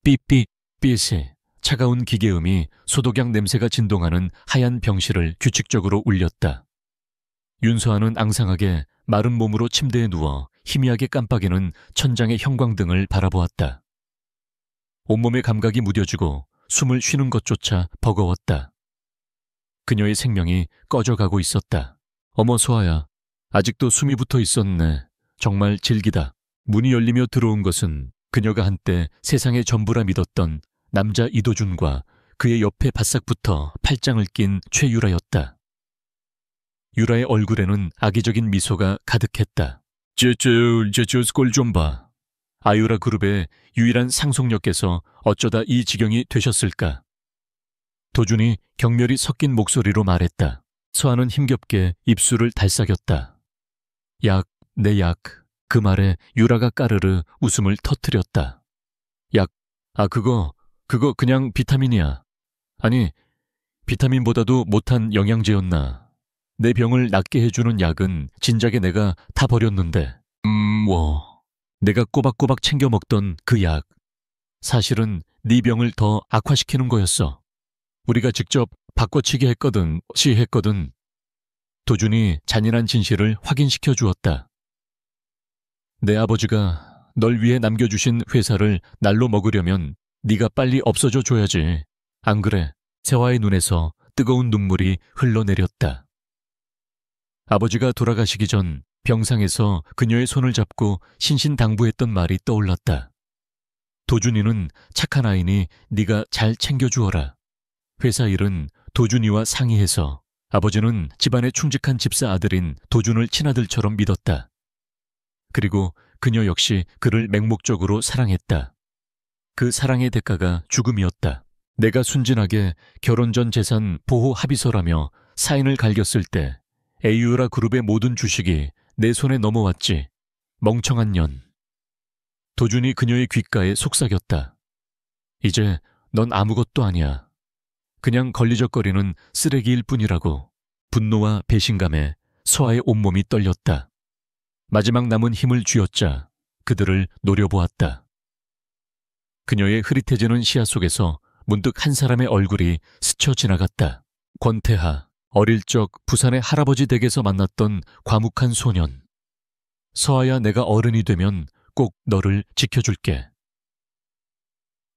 삐삐삐시 차가운 기계음이 소독약 냄새가 진동하는 하얀 병실을 규칙적으로 울렸다. 윤서아는 앙상하게 마른 몸으로 침대에 누워 희미하게 깜빡이는 천장의 형광등을 바라보았다. 온몸의 감각이 무뎌지고 숨을 쉬는 것조차 버거웠다. 그녀의 생명이 꺼져가고 있었다. 어머 소아야, 아직도 숨이 붙어 있었네. 정말 질기다. 문이 열리며 들어온 것은 그녀가 한때 세상의 전부라 믿었던 남자 이도준과 그의 옆에 바싹 붙어 팔짱을 낀 최유라였다. 유라의 얼굴에는 악의적인 미소가 가득했다. 저 꼴 좀 봐. 아유라 그룹의 유일한 상속녀께서 어쩌다 이 지경이 되셨을까? 도준이 경멸이 섞인 목소리로 말했다. 서아는 힘겹게 입술을 달싹였다. 약, 내 약. 그 말에 유라가 까르르 웃음을 터뜨렸다. 약, 그거 그냥 비타민이야. 아니, 비타민보다도 못한 영양제였나. 내 병을 낫게 해주는 약은 진작에 내가 다 버렸는데. 내가 꼬박꼬박 챙겨 먹던 그 약. 사실은 네 병을 더 악화시키는 거였어. 우리가 직접 바꿔치기 했거든. 도준이 잔인한 진실을 확인시켜 주었다. 내 아버지가 널 위해 남겨주신 회사를 날로 먹으려면 네가 빨리 없어져 줘야지. 안 그래? 세화의 눈에서 뜨거운 눈물이 흘러내렸다. 아버지가 돌아가시기 전 병상에서 그녀의 손을 잡고 신신당부했던 말이 떠올랐다. 도준이는 착한 아이니 네가 잘 챙겨주어라. 회사 일은 도준이와 상의해서. 아버지는 집안의 충직한 집사 아들인 도준을 친아들처럼 믿었다. 그리고 그녀 역시 그를 맹목적으로 사랑했다. 그 사랑의 대가가 죽음이었다. 내가 순진하게 결혼 전 재산 보호 합의서라며 사인을 갈겼을 때 에이유라 그룹의 모든 주식이 내 손에 넘어왔지. 멍청한 년. 도준이 그녀의 귓가에 속삭였다. 이제 넌 아무것도 아니야. 그냥 걸리적거리는 쓰레기일 뿐이라고. 분노와 배신감에 서아의 온몸이 떨렸다. 마지막 남은 힘을 쥐어짜 그들을 노려보았다. 그녀의 흐릿해지는 시야 속에서 문득 한 사람의 얼굴이 스쳐 지나갔다. 권태하, 어릴 적 부산의 할아버지 댁에서 만났던 과묵한 소년. 서아야, 내가 어른이 되면 꼭 너를 지켜줄게.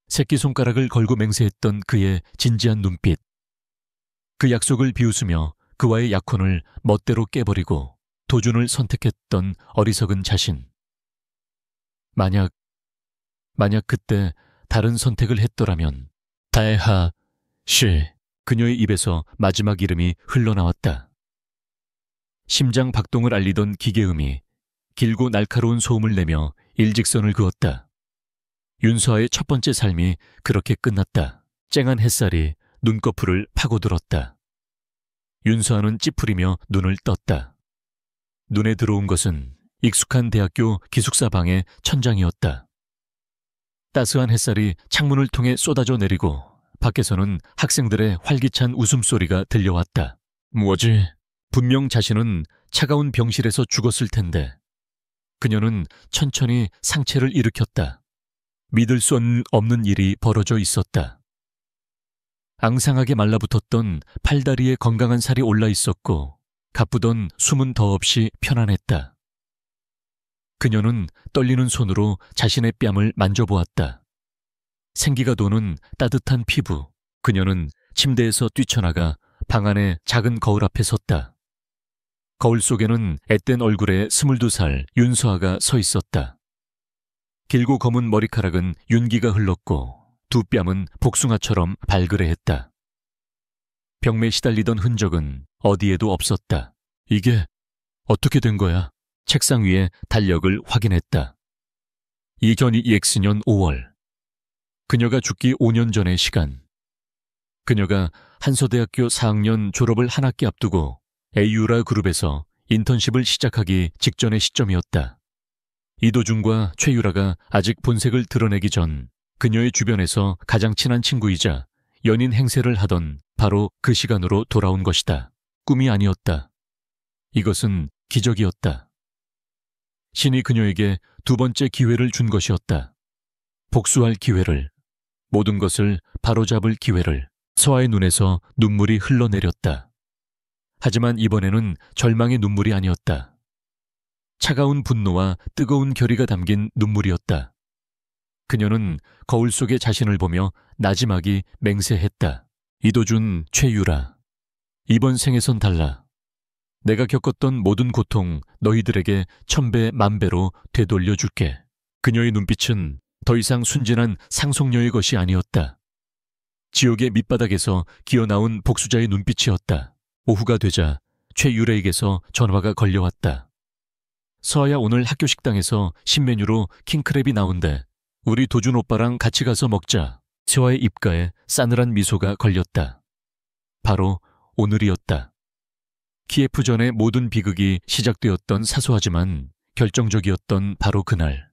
새끼손가락을 걸고 맹세했던 그의 진지한 눈빛. 그 약속을 비웃으며 그와의 약혼을 멋대로 깨버리고 도준을 선택했던 어리석은 자신. 만약 그때 다른 선택을 했더라면. 다에하 씨. 그녀의 입에서 마지막 이름이 흘러나왔다. 심장 박동을 알리던 기계음이 길고 날카로운 소음을 내며 일직선을 그었다. 윤서아의 첫 번째 삶이 그렇게 끝났다. 쨍한 햇살이 눈꺼풀을 파고들었다. 윤서아는 찌푸리며 눈을 떴다. 눈에 들어온 것은 익숙한 대학교 기숙사 방의 천장이었다. 따스한 햇살이 창문을 통해 쏟아져 내리고 밖에서는 학생들의 활기찬 웃음소리가 들려왔다. 뭐지? 분명 자신은 차가운 병실에서 죽었을 텐데. 그녀는 천천히 상체를 일으켰다. 믿을 수 없는 일이 벌어져 있었다. 앙상하게 말라붙었던 팔다리에 건강한 살이 올라 있었고 가쁘던 숨은 더없이 편안했다. 그녀는 떨리는 손으로 자신의 뺨을 만져보았다. 생기가 도는 따뜻한 피부. 그녀는 침대에서 뛰쳐나가 방 안의 작은 거울 앞에 섰다. 거울 속에는 앳된 얼굴에 22살 윤서아가 서 있었다. 길고 검은 머리카락은 윤기가 흘렀고 두 뺨은 복숭아처럼 발그레했다. 병매에 시달리던 흔적은 어디에도 없었다. 이게 어떻게 된 거야? 책상 위에 달력을 확인했다. 2022X년 5월. 그녀가 죽기 5년 전의 시간. 그녀가 한서대학교 4학년 졸업을 한 학기 앞두고 에이유라 그룹에서 인턴십을 시작하기 직전의 시점이었다. 이도준과 최유라가 아직 본색을 드러내기 전 그녀의 주변에서 가장 친한 친구이자 연인 행세를 하던 바로 그 시간으로 돌아온 것이다. 꿈이 아니었다. 이것은 기적이었다. 신이 그녀에게 두 번째 기회를 준 것이었다. 복수할 기회를. 모든 것을 바로잡을 기회를. 서아의 눈에서 눈물이 흘러내렸다. 하지만 이번에는 절망의 눈물이 아니었다. 차가운 분노와 뜨거운 결의가 담긴 눈물이었다. 그녀는 거울 속의 자신을 보며 나지막이 맹세했다. 이도준, 최유라. 이번 생에선 달라. 내가 겪었던 모든 고통 너희들에게 1000배, 10,000배로 되돌려줄게. 그녀의 눈빛은 더 이상 순진한 상속녀의 것이 아니었다. 지옥의 밑바닥에서 기어나온 복수자의 눈빛이었다. 오후가 되자 최유라에게서 전화가 걸려왔다. 서아야, 오늘 학교 식당에서 신메뉴로 킹크랩이 나온대. 우리 도준 오빠랑 같이 가서 먹자. 서아의 입가에 싸늘한 미소가 걸렸다. 바로 오늘이었다. 키예프 전의 모든 비극이 시작되었던 사소하지만 결정적이었던 바로 그날.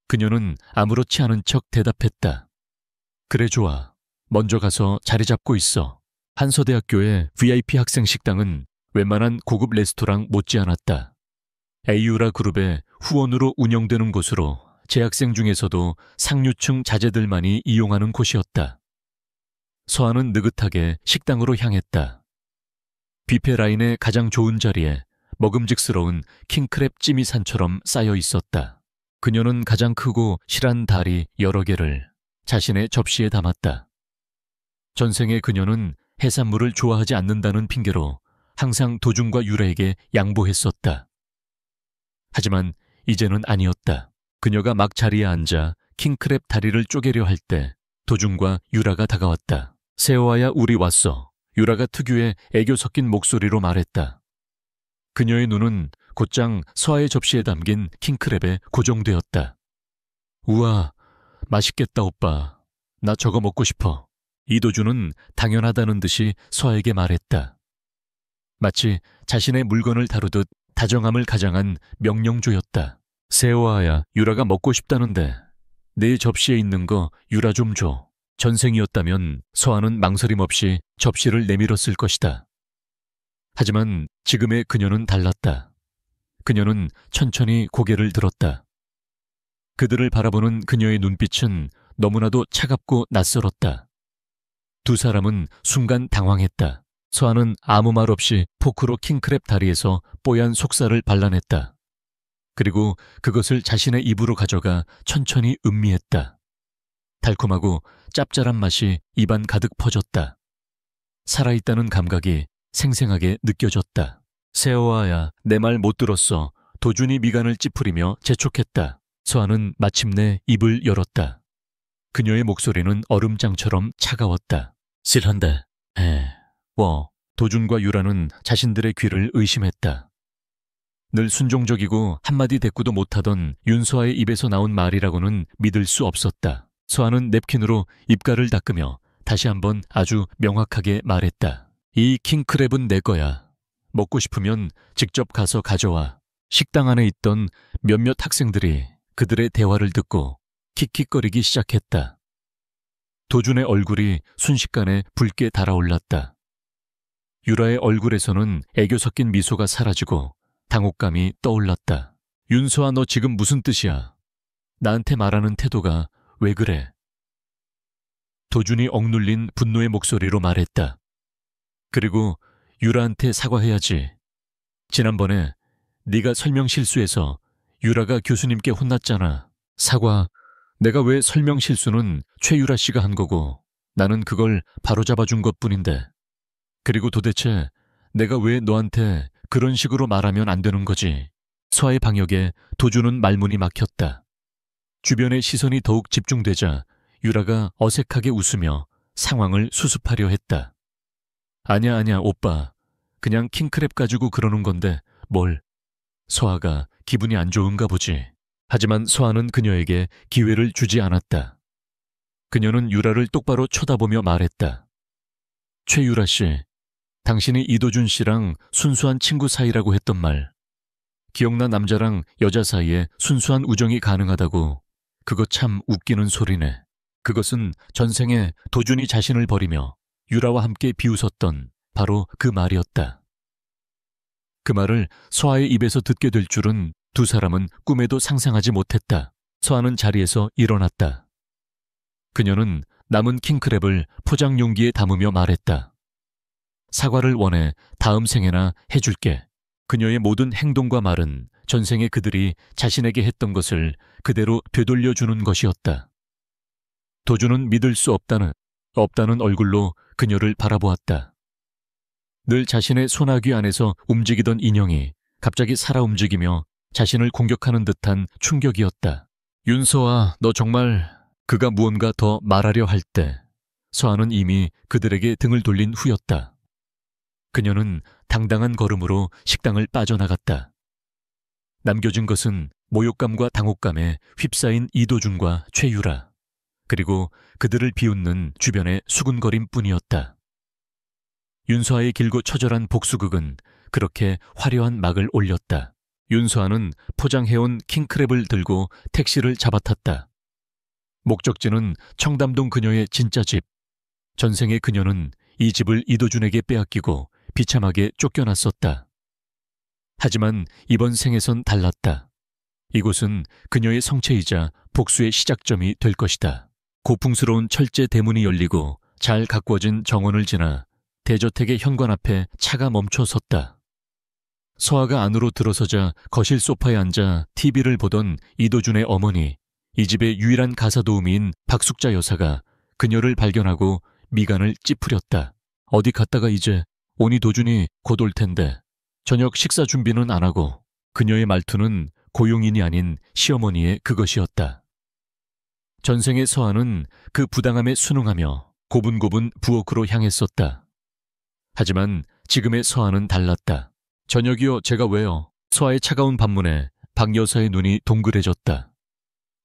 그녀는 아무렇지 않은 척 대답했다. 그래, 좋아. 먼저 가서 자리 잡고 있어. 한서대학교의 VIP 학생 식당은 웬만한 고급 레스토랑 못지않았다. 에이유라 그룹의 후원으로 운영되는 곳으로 재학생 중에서도 상류층 자제들만이 이용하는 곳이었다. 서아는 느긋하게 식당으로 향했다. 뷔페 라인의 가장 좋은 자리에 먹음직스러운 킹크랩 찜이 산처럼 쌓여 있었다. 그녀는 가장 크고 실한 다리 여러 개를 자신의 접시에 담았다. 전생에 그녀는 해산물을 좋아하지 않는다는 핑계로 항상 도준과 유라에게 양보했었다. 하지만 이제는 아니었다. 그녀가 막 자리에 앉아 킹크랩 다리를 쪼개려 할 때 도준과 유라가 다가왔다. 세호아야, 우리 왔어. 유라가 특유의 애교 섞인 목소리로 말했다. 그녀의 눈은 곧장 서아의 접시에 담긴 킹크랩에 고정되었다. 우와, 맛있겠다 오빠. 나 저거 먹고 싶어. 이도준은 당연하다는 듯이 서아에게 말했다. 마치 자신의 물건을 다루듯 다정함을 가장한 명령조였다. 세호아야, 유라가 먹고 싶다는데 내 접시에 있는 거 유라 좀 줘. 전생이었다면 서아는 망설임 없이 접시를 내밀었을 것이다. 하지만 지금의 그녀는 달랐다. 그녀는 천천히 고개를 들었다. 그들을 바라보는 그녀의 눈빛은 너무나도 차갑고 낯설었다. 두 사람은 순간 당황했다. 서아는 아무 말 없이 포크로 킹크랩 다리에서 뽀얀 속살을 발라냈다. 그리고 그것을 자신의 입으로 가져가 천천히 음미했다. 달콤하고 짭짤한 맛이 입안 가득 퍼졌다. 살아있다는 감각이 생생하게 느껴졌다. 세호아야, 내 말 못 들었어. 도준이 미간을 찌푸리며 재촉했다. 서아는 마침내 입을 열었다. 그녀의 목소리는 얼음장처럼 차가웠다. 실한데, 도준과 유라는 자신들의 귀를 의심했다. 늘 순종적이고 한마디 대꾸도 못하던 윤서아의 입에서 나온 말이라고는 믿을 수 없었다. 서아는 냅킨으로 입가를 닦으며 다시 한번 아주 명확하게 말했다. 이 킹크랩은 내 거야. 먹고 싶으면 직접 가서 가져와. 식당 안에 있던 몇몇 학생들이 그들의 대화를 듣고 킥킥거리기 시작했다. 도준의 얼굴이 순식간에 붉게 달아올랐다. 유라의 얼굴에서는 애교 섞인 미소가 사라지고 당혹감이 떠올랐다. 윤서아, 너 지금 무슨 뜻이야? 나한테 말하는 태도가 왜 그래? 도준이 억눌린 분노의 목소리로 말했다. 그리고 유라한테 사과해야지. 지난번에 네가 설명 실수해서 유라가 교수님께 혼났잖아. 사과, 내가 왜 설명 실수는 최유라 씨가 한 거고 나는 그걸 바로잡아준 것뿐인데. 그리고 도대체 내가 왜 너한테 그런 식으로 말하면 안 되는 거지? 서아의 방역에 도준은 말문이 막혔다. 주변의 시선이 더욱 집중되자 유라가 어색하게 웃으며 상황을 수습하려 했다. 아니야, 오빠. 그냥 킹크랩 가지고 그러는 건데 뭘. 서아가 기분이 안 좋은가 보지. 하지만 서아는 그녀에게 기회를 주지 않았다. 그녀는 유라를 똑바로 쳐다보며 말했다. 최유라 씨, 당신이 이도준 씨랑 순수한 친구 사이라고 했던 말. 기억나? 남자랑 여자 사이에 순수한 우정이 가능하다고. 그거 참 웃기는 소리네. 그것은 전생에 도준이 자신을 버리며 유라와 함께 비웃었던 바로 그 말이었다. 그 말을 서아의 입에서 듣게 될 줄은 두 사람은 꿈에도 상상하지 못했다. 서아는 자리에서 일어났다. 그녀는 남은 킹크랩을 포장 용기에 담으며 말했다. 사과를 원해 다음 생에나 해줄게. 그녀의 모든 행동과 말은 전생에 그들이 자신에게 했던 것을 그대로 되돌려주는 것이었다. 도주는 믿을 수 없다는 얼굴로 그녀를 바라보았다. 늘 자신의 소나귀 안에서 움직이던 인형이 갑자기 살아 움직이며 자신을 공격하는 듯한 충격이었다. 윤서아, 너 정말... 그가 무언가 더 말하려 할 때 서아는 이미 그들에게 등을 돌린 후였다. 그녀는 당당한 걸음으로 식당을 빠져나갔다. 남겨진 것은 모욕감과 당혹감에 휩싸인 이도준과 최유라, 그리고 그들을 비웃는 주변의 수군거림 뿐이었다. 윤서아의 길고 처절한 복수극은 그렇게 화려한 막을 올렸다. 윤서아는 포장해온 킹크랩을 들고 택시를 잡아탔다. 목적지는 청담동 그녀의 진짜 집. 전생에 그녀는 이 집을 이도준에게 빼앗기고 비참하게 쫓겨났었다. 하지만 이번 생에선 달랐다. 이곳은 그녀의 성체이자 복수의 시작점이 될 것이다. 고풍스러운 철제 대문이 열리고 잘 가꾸어진 정원을 지나 대저택의 현관 앞에 차가 멈춰 섰다. 서아가 안으로 들어서자 거실 소파에 앉아 TV를 보던 이도준의 어머니, 이 집의 유일한 가사도우미인 박숙자 여사가 그녀를 발견하고 미간을 찌푸렸다. 어디 갔다가 이제 오니 도준이 곧 올 텐데 저녁 식사 준비는 안 하고. 그녀의 말투는 고용인이 아닌 시어머니의 그것이었다. 전생의 서아는 그 부당함에 순응하며 고분고분 부엌으로 향했었다. 하지만 지금의 서아는 달랐다. 저녁이요, 제가 왜요? 서아의 차가운 반문에 박 여사의 눈이 동그래졌다.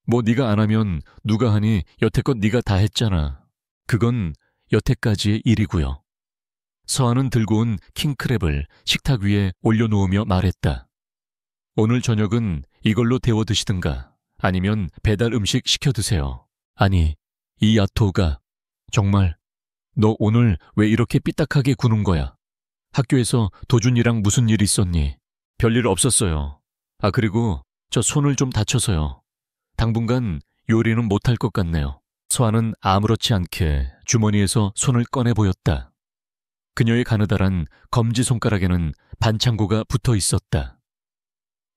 뭐 네가 안 하면 누가 하니? 여태껏 네가 다 했잖아. 그건 여태까지의 일이고요. 서아는 들고 온 킹크랩을 식탁 위에 올려놓으며 말했다. 오늘 저녁은 이걸로 데워 드시든가 아니면 배달 음식 시켜 드세요. 아니, 이 야토가 정말 너 오늘 왜 이렇게 삐딱하게 구는 거야? 학교에서 도준이랑 무슨 일 있었니? 별일 없었어요. 아, 그리고 저 손을 좀 다쳐서요. 당분간 요리는 못할 것 같네요. 서아는 아무렇지 않게 주머니에서 손을 꺼내 보였다. 그녀의 가느다란 검지손가락에는 반창고가 붙어 있었다.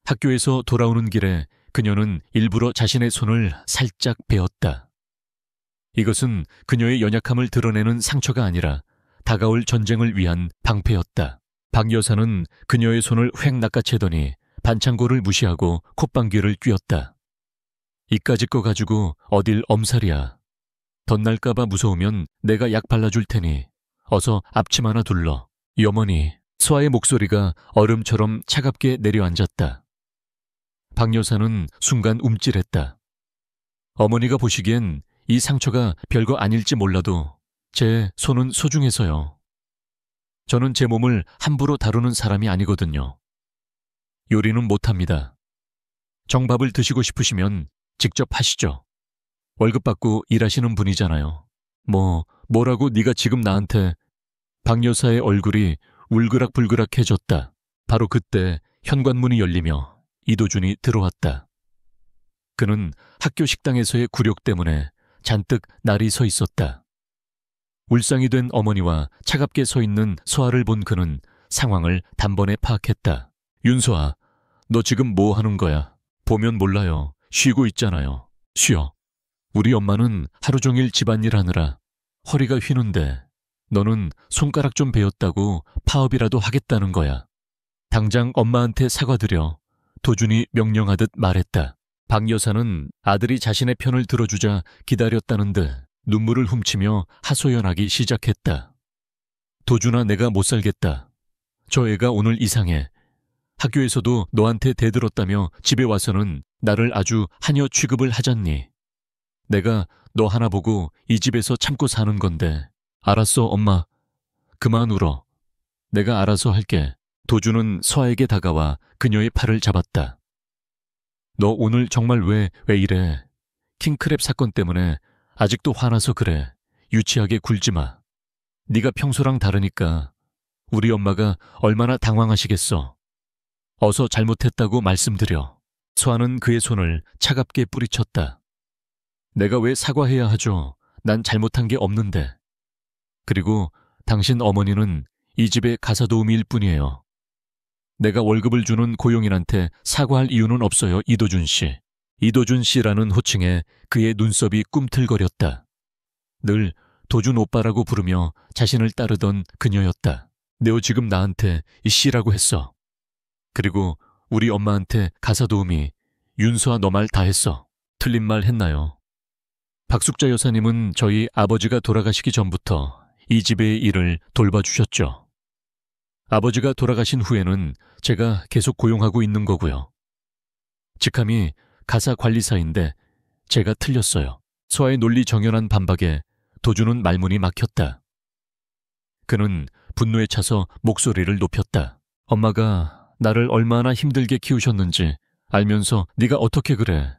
학교에서 돌아오는 길에 그녀는 일부러 자신의 손을 살짝 베었다. 이것은 그녀의 연약함을 드러내는 상처가 아니라 다가올 전쟁을 위한 방패였다. 박 여사는 그녀의 손을 휙 낚아채더니 반창고를 무시하고 콧방귀를 뀌었다. 이까짓 거 가지고 어딜 엄살이야. 덧날까봐 무서우면 내가 약 발라줄 테니 어서 앞침 하나 둘러. 여머니, 서아의 목소리가 얼음처럼 차갑게 내려앉았다. 박 여사는 순간 움찔했다. 어머니가 보시기엔 이 상처가 별거 아닐지 몰라도 제 손은 소중해서요. 저는 제 몸을 함부로 다루는 사람이 아니거든요. 요리는 못합니다. 정밥을 드시고 싶으시면 직접 하시죠. 월급 받고 일하시는 분이잖아요. 뭐라고 네가 지금 나한테. 박 여사의 얼굴이 울그락불그락해졌다. 바로 그때 현관문이 열리며 이도준이 들어왔다. 그는 학교 식당에서의 굴욕 때문에 잔뜩 날이 서 있었다. 울상이 된 어머니와 차갑게 서 있는 서아를 본 그는 상황을 단번에 파악했다. 윤서아, 너 지금 뭐 하는 거야? 보면 몰라요. 쉬고 있잖아요. 쉬어. 우리 엄마는 하루 종일 집안일 하느라 허리가 휘는데 너는 손가락 좀 베었다고 파업이라도 하겠다는 거야. 당장 엄마한테 사과드려. 도준이 명령하듯 말했다. 박 여사는 아들이 자신의 편을 들어주자 기다렸다는 듯 눈물을 훔치며 하소연하기 시작했다. 도준아, 내가 못 살겠다. 저 애가 오늘 이상해. 학교에서도 너한테 대들었다며 집에 와서는 나를 아주 하녀 취급을 하잖니. 내가 너 하나 보고 이 집에서 참고 사는 건데. 알았어, 엄마. 그만 울어. 내가 알아서 할게. 도준은 서아에게 다가와 그녀의 팔을 잡았다. 너 오늘 정말 왜 이래? 킹크랩 사건 때문에 아직도 화나서 그래. 유치하게 굴지 마. 네가 평소랑 다르니까 우리 엄마가 얼마나 당황하시겠어. 어서 잘못했다고 말씀드려. 서아는 그의 손을 차갑게 뿌리쳤다. 내가 왜 사과해야 하죠? 난 잘못한 게 없는데. 그리고 당신 어머니는 이 집의 가사도우미일 뿐이에요. 내가 월급을 주는 고용인한테 사과할 이유는 없어요, 이도준 씨. 이도준 씨라는 호칭에 그의 눈썹이 꿈틀거렸다. 늘 도준 오빠라고 부르며 자신을 따르던 그녀였다. 내가 지금 나한테 이 씨라고 했어. 그리고 우리 엄마한테 가사도우미, 윤서아 너 말 다 했어. 틀린 말 했나요? 박숙자 여사님은 저희 아버지가 돌아가시기 전부터 이 집의 일을 돌봐주셨죠. 아버지가 돌아가신 후에는 제가 계속 고용하고 있는 거고요. 직함이 가사관리사인데 제가 틀렸어요. 서아의 논리 정연한 반박에 도준은 말문이 막혔다. 그는 분노에 차서 목소리를 높였다. 엄마가 나를 얼마나 힘들게 키우셨는지 알면서 네가 어떻게 그래.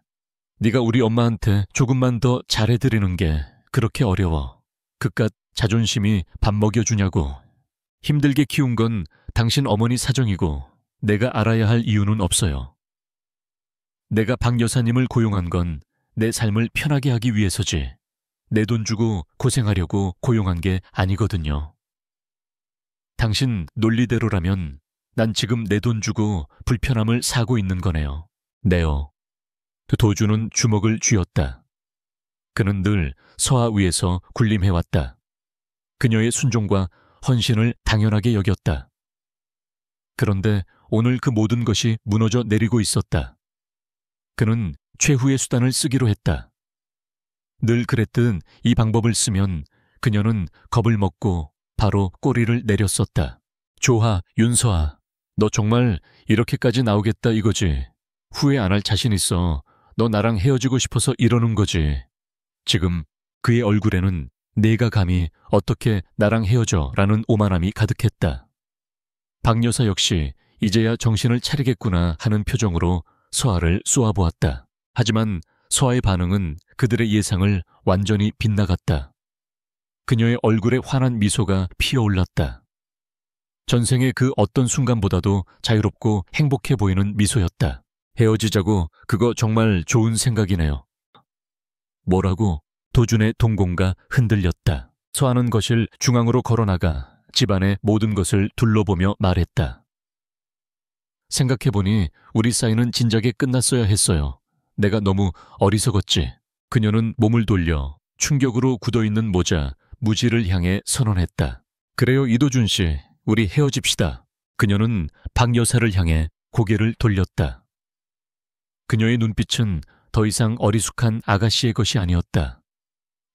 네가 우리 엄마한테 조금만 더 잘해드리는 게 그렇게 어려워. 그깟 자존심이 밥 먹여주냐고. 힘들게 키운 건 당신 어머니 사정이고 내가 알아야 할 이유는 없어요. 내가 박 여사님을 고용한 건 내 삶을 편하게 하기 위해서지. 내 돈 주고 고생하려고 고용한 게 아니거든요. 당신 논리대로라면 난 지금 내 돈 주고 불편함을 사고 있는 거네요. 네요. 도준은 주먹을 쥐었다. 그는 늘 서아 위에서 군림해왔다. 그녀의 순종과 헌신을 당연하게 여겼다. 그런데 오늘 그 모든 것이 무너져 내리고 있었다. 그는 최후의 수단을 쓰기로 했다. 늘 그랬듯 이 방법을 쓰면 그녀는 겁을 먹고 바로 꼬리를 내렸었다. 조하, 윤서아, 너 정말 이렇게까지 나오겠다 이거지. 후회 안 할 자신 있어. 너 나랑 헤어지고 싶어서 이러는 거지. 지금 그의 얼굴에는 내가 감히 어떻게 나랑 헤어져 라는 오만함이 가득했다. 박 여사 역시 이제야 정신을 차리겠구나 하는 표정으로 서아를 쏘아보았다. 하지만 서아의 반응은 그들의 예상을 완전히 빗나갔다. 그녀의 얼굴에 환한 미소가 피어올랐다. 전생의 그 어떤 순간보다도 자유롭고 행복해 보이는 미소였다. 헤어지자고 그거 정말 좋은 생각이네요. 뭐라고? 도준의 동공가 흔들렸다. 서아는 거실 중앙으로 걸어나가 집안의 모든 것을 둘러보며 말했다. 생각해보니 우리 사이는 진작에 끝났어야 했어요. 내가 너무 어리석었지. 그녀는 몸을 돌려 충격으로 굳어있는 모자 무지를 향해 선언했다. 그래요, 이도준 씨. 우리 헤어집시다. 그녀는 박 여사를 향해 고개를 돌렸다. 그녀의 눈빛은 더 이상 어리숙한 아가씨의 것이 아니었다.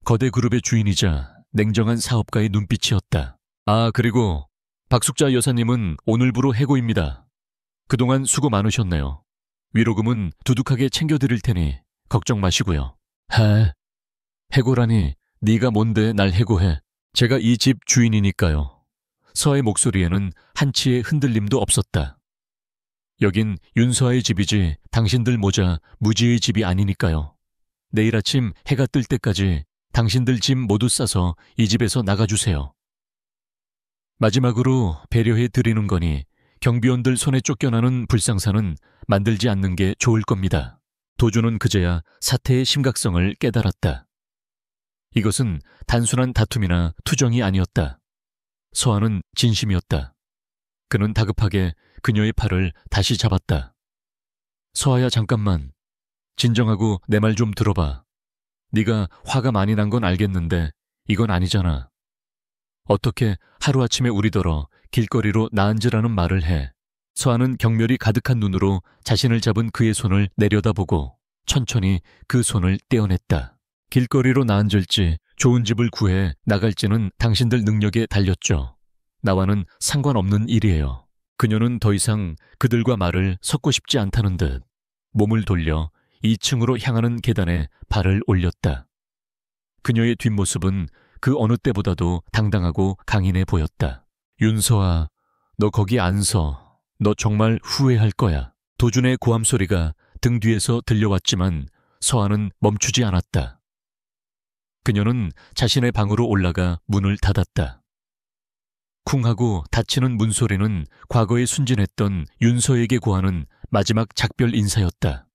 거대 그룹의 주인이자 냉정한 사업가의 눈빛이었다. 아, 그리고 박숙자 여사님은 오늘부로 해고입니다. 그동안 수고 많으셨네요. 위로금은 두둑하게 챙겨드릴 테니 걱정 마시고요. 해고라니 네가 뭔데 날 해고해. 제가 이 집 주인이니까요. 서아의 목소리에는 한치의 흔들림도 없었다. 여긴 윤서아의 집이지 당신들 모자 무지의 집이 아니니까요. 내일 아침 해가 뜰 때까지 당신들 짐 모두 싸서 이 집에서 나가주세요. 마지막으로 배려해 드리는 거니 경비원들 손에 쫓겨나는 불상사는 만들지 않는 게 좋을 겁니다. 도준은 그제야 사태의 심각성을 깨달았다. 이것은 단순한 다툼이나 투정이 아니었다. 서아는 진심이었다. 그는 다급하게 그녀의 팔을 다시 잡았다. 서아야, 잠깐만. 진정하고 내 말 좀 들어봐. 네가 화가 많이 난 건 알겠는데 이건 아니잖아. 어떻게 하루아침에 우리더러 길거리로 나앉으라는 말을 해. 서아는 경멸이 가득한 눈으로 자신을 잡은 그의 손을 내려다보고 천천히 그 손을 떼어냈다. 길거리로 나앉을지 좋은 집을 구해 나갈지는 당신들 능력에 달렸죠. 나와는 상관없는 일이에요. 그녀는 더 이상 그들과 말을 섞고 싶지 않다는 듯 몸을 돌려 2층으로 향하는 계단에 발을 올렸다. 그녀의 뒷모습은 그 어느 때보다도 당당하고 강인해 보였다. 윤서아, 너 거기 안 서. 너 정말 후회할 거야. 도준의 고함 소리가 등 뒤에서 들려왔지만 서아는 멈추지 않았다. 그녀는 자신의 방으로 올라가 문을 닫았다. 쿵 하고 닫히는 문소리는 과거에 순진했던 윤서에게 고하는 마지막 작별 인사였다.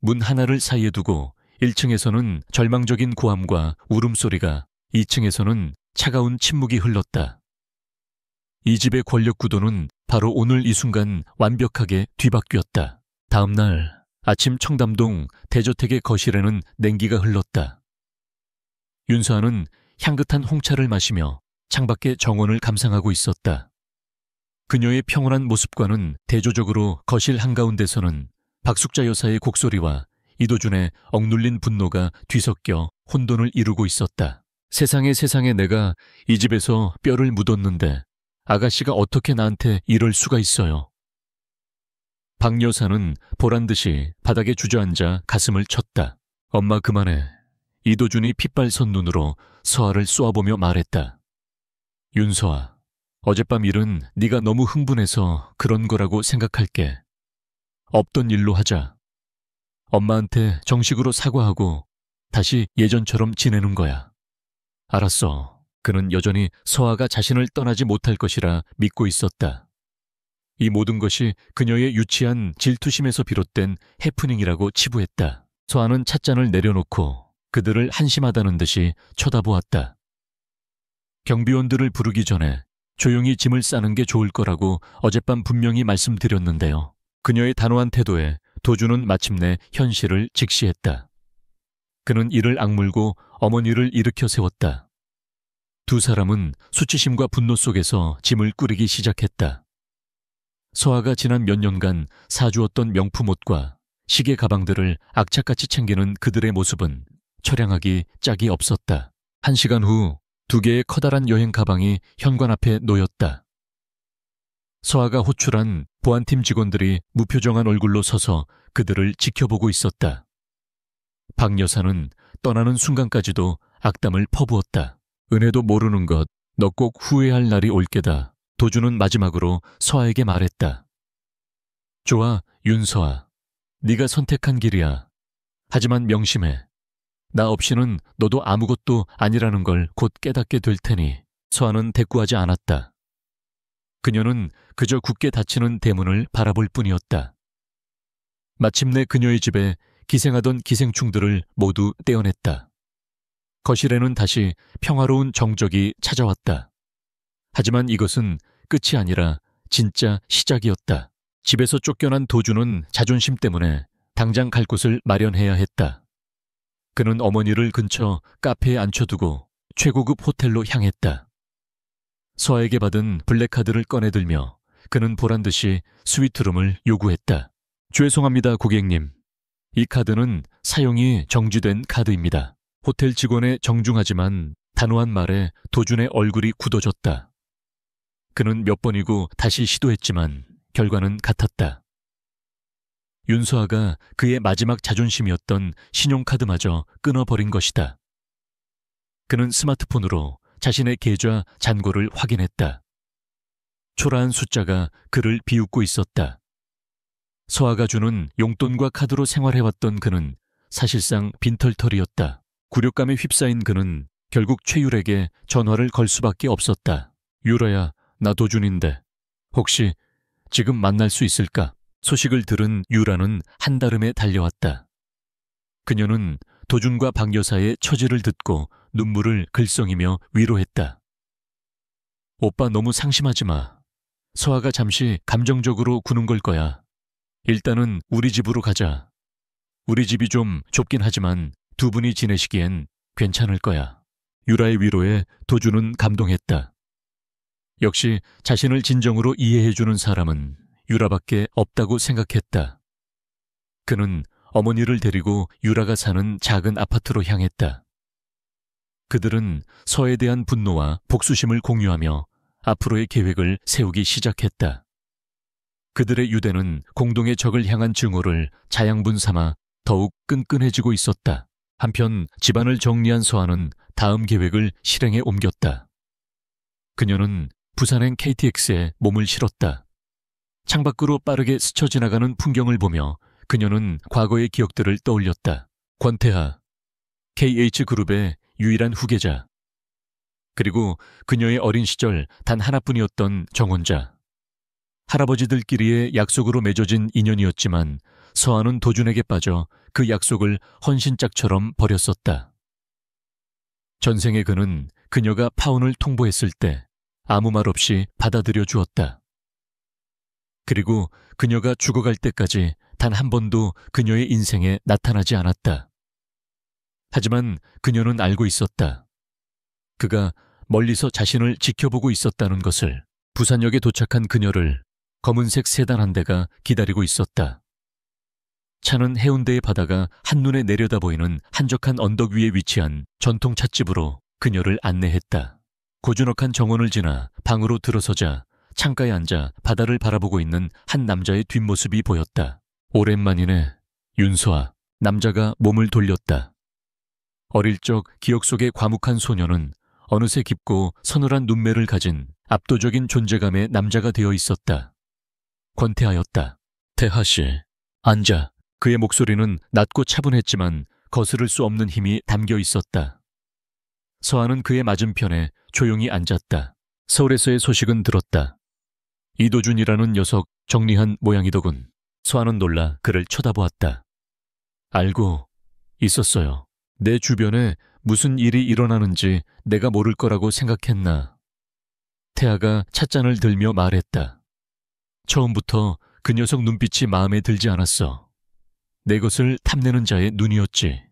문 하나를 사이에 두고 1층에서는 절망적인 고함과 울음소리가, 2층에서는 차가운 침묵이 흘렀다. 이 집의 권력 구도는 바로 오늘 이 순간 완벽하게 뒤바뀌었다. 다음 날 아침 청담동 대저택의 거실에는 냉기가 흘렀다. 윤서아는 향긋한 홍차를 마시며 창밖의 정원을 감상하고 있었다. 그녀의 평온한 모습과는 대조적으로 거실 한가운데서는 박숙자 여사의 곡소리와 이도준의 억눌린 분노가 뒤섞여 혼돈을 이루고 있었다. 세상에 내가 이 집에서 뼈를 묻었는데 아가씨가 어떻게 나한테 이럴 수가 있어요. 박 여사는 보란듯이 바닥에 주저앉아 가슴을 쳤다. 엄마 그만해. 이도준이 핏발선 눈으로 서아를 쏘아보며 말했다. 윤서아, 어젯밤 일은 네가 너무 흥분해서 그런 거라고 생각할게. 없던 일로 하자. 엄마한테 정식으로 사과하고 다시 예전처럼 지내는 거야. 알았어. 그는 여전히 서아가 자신을 떠나지 못할 것이라 믿고 있었다. 이 모든 것이 그녀의 유치한 질투심에서 비롯된 해프닝이라고 치부했다. 서아는 찻잔을 내려놓고 그들을 한심하다는 듯이 쳐다보았다. 경비원들을 부르기 전에 조용히 짐을 싸는 게 좋을 거라고 어젯밤 분명히 말씀드렸는데요. 그녀의 단호한 태도에 도준은 마침내 현실을 직시했다. 그는 이를 악물고 어머니를 일으켜 세웠다. 두 사람은 수치심과 분노 속에서 짐을 꾸리기 시작했다. 서아가 지난 몇 년간 사주었던 명품 옷과 시계 가방들을 악착같이 챙기는 그들의 모습은 처량하기 짝이 없었다. 1시간 후 2개의 커다란 여행 가방이 현관 앞에 놓였다. 서아가 호출한 보안팀 직원들이 무표정한 얼굴로 서서 그들을 지켜보고 있었다. 박 여사는 떠나는 순간까지도 악담을 퍼부었다. 은혜도 모르는 것, 너 꼭 후회할 날이 올 게다. 도준은 마지막으로 서아에게 말했다. 좋아, 윤서아. 네가 선택한 길이야. 하지만 명심해. 나 없이는 너도 아무것도 아니라는 걸 곧 깨닫게 될 테니. 서아는 대꾸하지 않았다. 그녀는 그저 굳게 닫히는 대문을 바라볼 뿐이었다. 마침내 그녀의 집에 기생하던 기생충들을 모두 떼어냈다. 거실에는 다시 평화로운 정적이 찾아왔다. 하지만 이것은 끝이 아니라 진짜 시작이었다. 집에서 쫓겨난 도준은 자존심 때문에 당장 갈 곳을 마련해야 했다. 그는 어머니를 근처 카페에 앉혀두고 최고급 호텔로 향했다. 서아에게 받은 블랙카드를 꺼내들며 그는 보란듯이 스위트룸을 요구했다. 죄송합니다, 고객님. 이 카드는 사용이 정지된 카드입니다. 호텔 직원의 정중하지만 단호한 말에 도준의 얼굴이 굳어졌다. 그는 몇 번이고 다시 시도했지만 결과는 같았다. 윤서아가 그의 마지막 자존심이었던 신용카드마저 끊어버린 것이다. 그는 스마트폰으로 자신의 계좌 잔고를 확인했다. 초라한 숫자가 그를 비웃고 있었다. 서아가 주는 용돈과 카드로 생활해왔던 그는 사실상 빈털털이었다. 굴욕감에 휩싸인 그는 결국 최율에게 전화를 걸 수밖에 없었다. 유라야, 나 도준인데 혹시 지금 만날 수 있을까? 소식을 들은 유라는 한달음에 달려왔다. 그녀는 도준과 박 여사의 처지를 듣고 눈물을 글썽이며 위로했다. 오빠 너무 상심하지 마. 서아가 잠시 감정적으로 구는 걸 거야. 일단은 우리 집으로 가자. 우리 집이 좀 좁긴 하지만 두 분이 지내시기엔 괜찮을 거야. 유라의 위로에 도준은 감동했다. 역시 자신을 진정으로 이해해주는 사람은 유라밖에 없다고 생각했다. 그는 어머니를 데리고 유라가 사는 작은 아파트로 향했다. 그들은 서에 대한 분노와 복수심을 공유하며 앞으로의 계획을 세우기 시작했다. 그들의 유대는 공동의 적을 향한 증오를 자양분 삼아 더욱 끈끈해지고 있었다. 한편 집안을 정리한 서아는 다음 계획을 실행에 옮겼다. 그녀는 부산행 KTX에 몸을 실었다. 창밖으로 빠르게 스쳐 지나가는 풍경을 보며 그녀는 과거의 기억들을 떠올렸다. 권태하, KH그룹의 유일한 후계자. 그리고 그녀의 어린 시절 단 하나뿐이었던 정혼자. 할아버지들끼리의 약속으로 맺어진 인연이었지만 서한은 도준에게 빠져 그 약속을 헌신짝처럼 버렸었다. 전생에 그는 그녀가 파혼을 통보했을 때 아무 말 없이 받아들여 주었다. 그리고 그녀가 죽어갈 때까지 단 한 번도 그녀의 인생에 나타나지 않았다. 하지만 그녀는 알고 있었다. 그가 멀리서 자신을 지켜보고 있었다는 것을. 부산역에 도착한 그녀를 검은색 세단 한 대가 기다리고 있었다. 차는 해운대의 바다가 한눈에 내려다 보이는 한적한 언덕 위에 위치한 전통 찻집으로 그녀를 안내했다. 고즈넉한 정원을 지나 방으로 들어서자 창가에 앉아 바다를 바라보고 있는 한 남자의 뒷모습이 보였다. 오랜만이네, 윤서아. 남자가 몸을 돌렸다. 어릴 적 기억 속의 과묵한 소녀는 어느새 깊고 서늘한 눈매를 가진 압도적인 존재감의 남자가 되어 있었다. 권태하였다. 태하씨, 앉아. 그의 목소리는 낮고 차분했지만 거스를 수 없는 힘이 담겨 있었다. 서한은 그의 맞은편에 조용히 앉았다. 서울에서의 소식은 들었다. 이도준이라는 녀석 정리한 모양이더군. 서한은 놀라 그를 쳐다보았다. 알고 있었어요. 내 주변에 무슨 일이 일어나는지 내가 모를 거라고 생각했나. 태아가 찻잔을 들며 말했다. 처음부터 그 녀석 눈빛이 마음에 들지 않았어. 내 것을 탐내는 자의 눈이었지.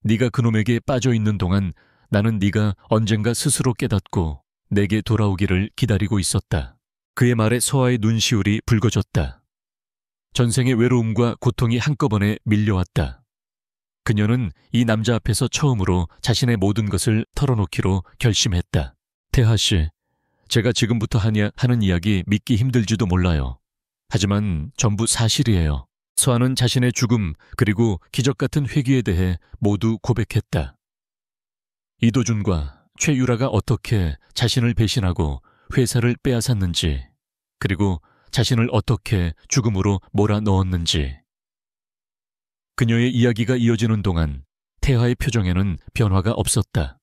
네가 그놈에게 빠져있는 동안 나는 네가 언젠가 스스로 깨닫고 내게 돌아오기를 기다리고 있었다. 그의 말에 서아의 눈시울이 붉어졌다. 전생의 외로움과 고통이 한꺼번에 밀려왔다. 그녀는 이 남자 앞에서 처음으로 자신의 모든 것을 털어놓기로 결심했다. 태하씨, 제가 지금부터 하는 이야기 믿기 힘들지도 몰라요. 하지만 전부 사실이에요. 서한은 자신의 죽음 그리고 기적 같은 회귀에 대해 모두 고백했다. 이도준과 최유라가 어떻게 자신을 배신하고 회사를 빼앗았는지, 그리고 자신을 어떻게 죽음으로 몰아넣었는지. 그녀의 이야기가 이어지는 동안 태하의 표정에는 변화가 없었다.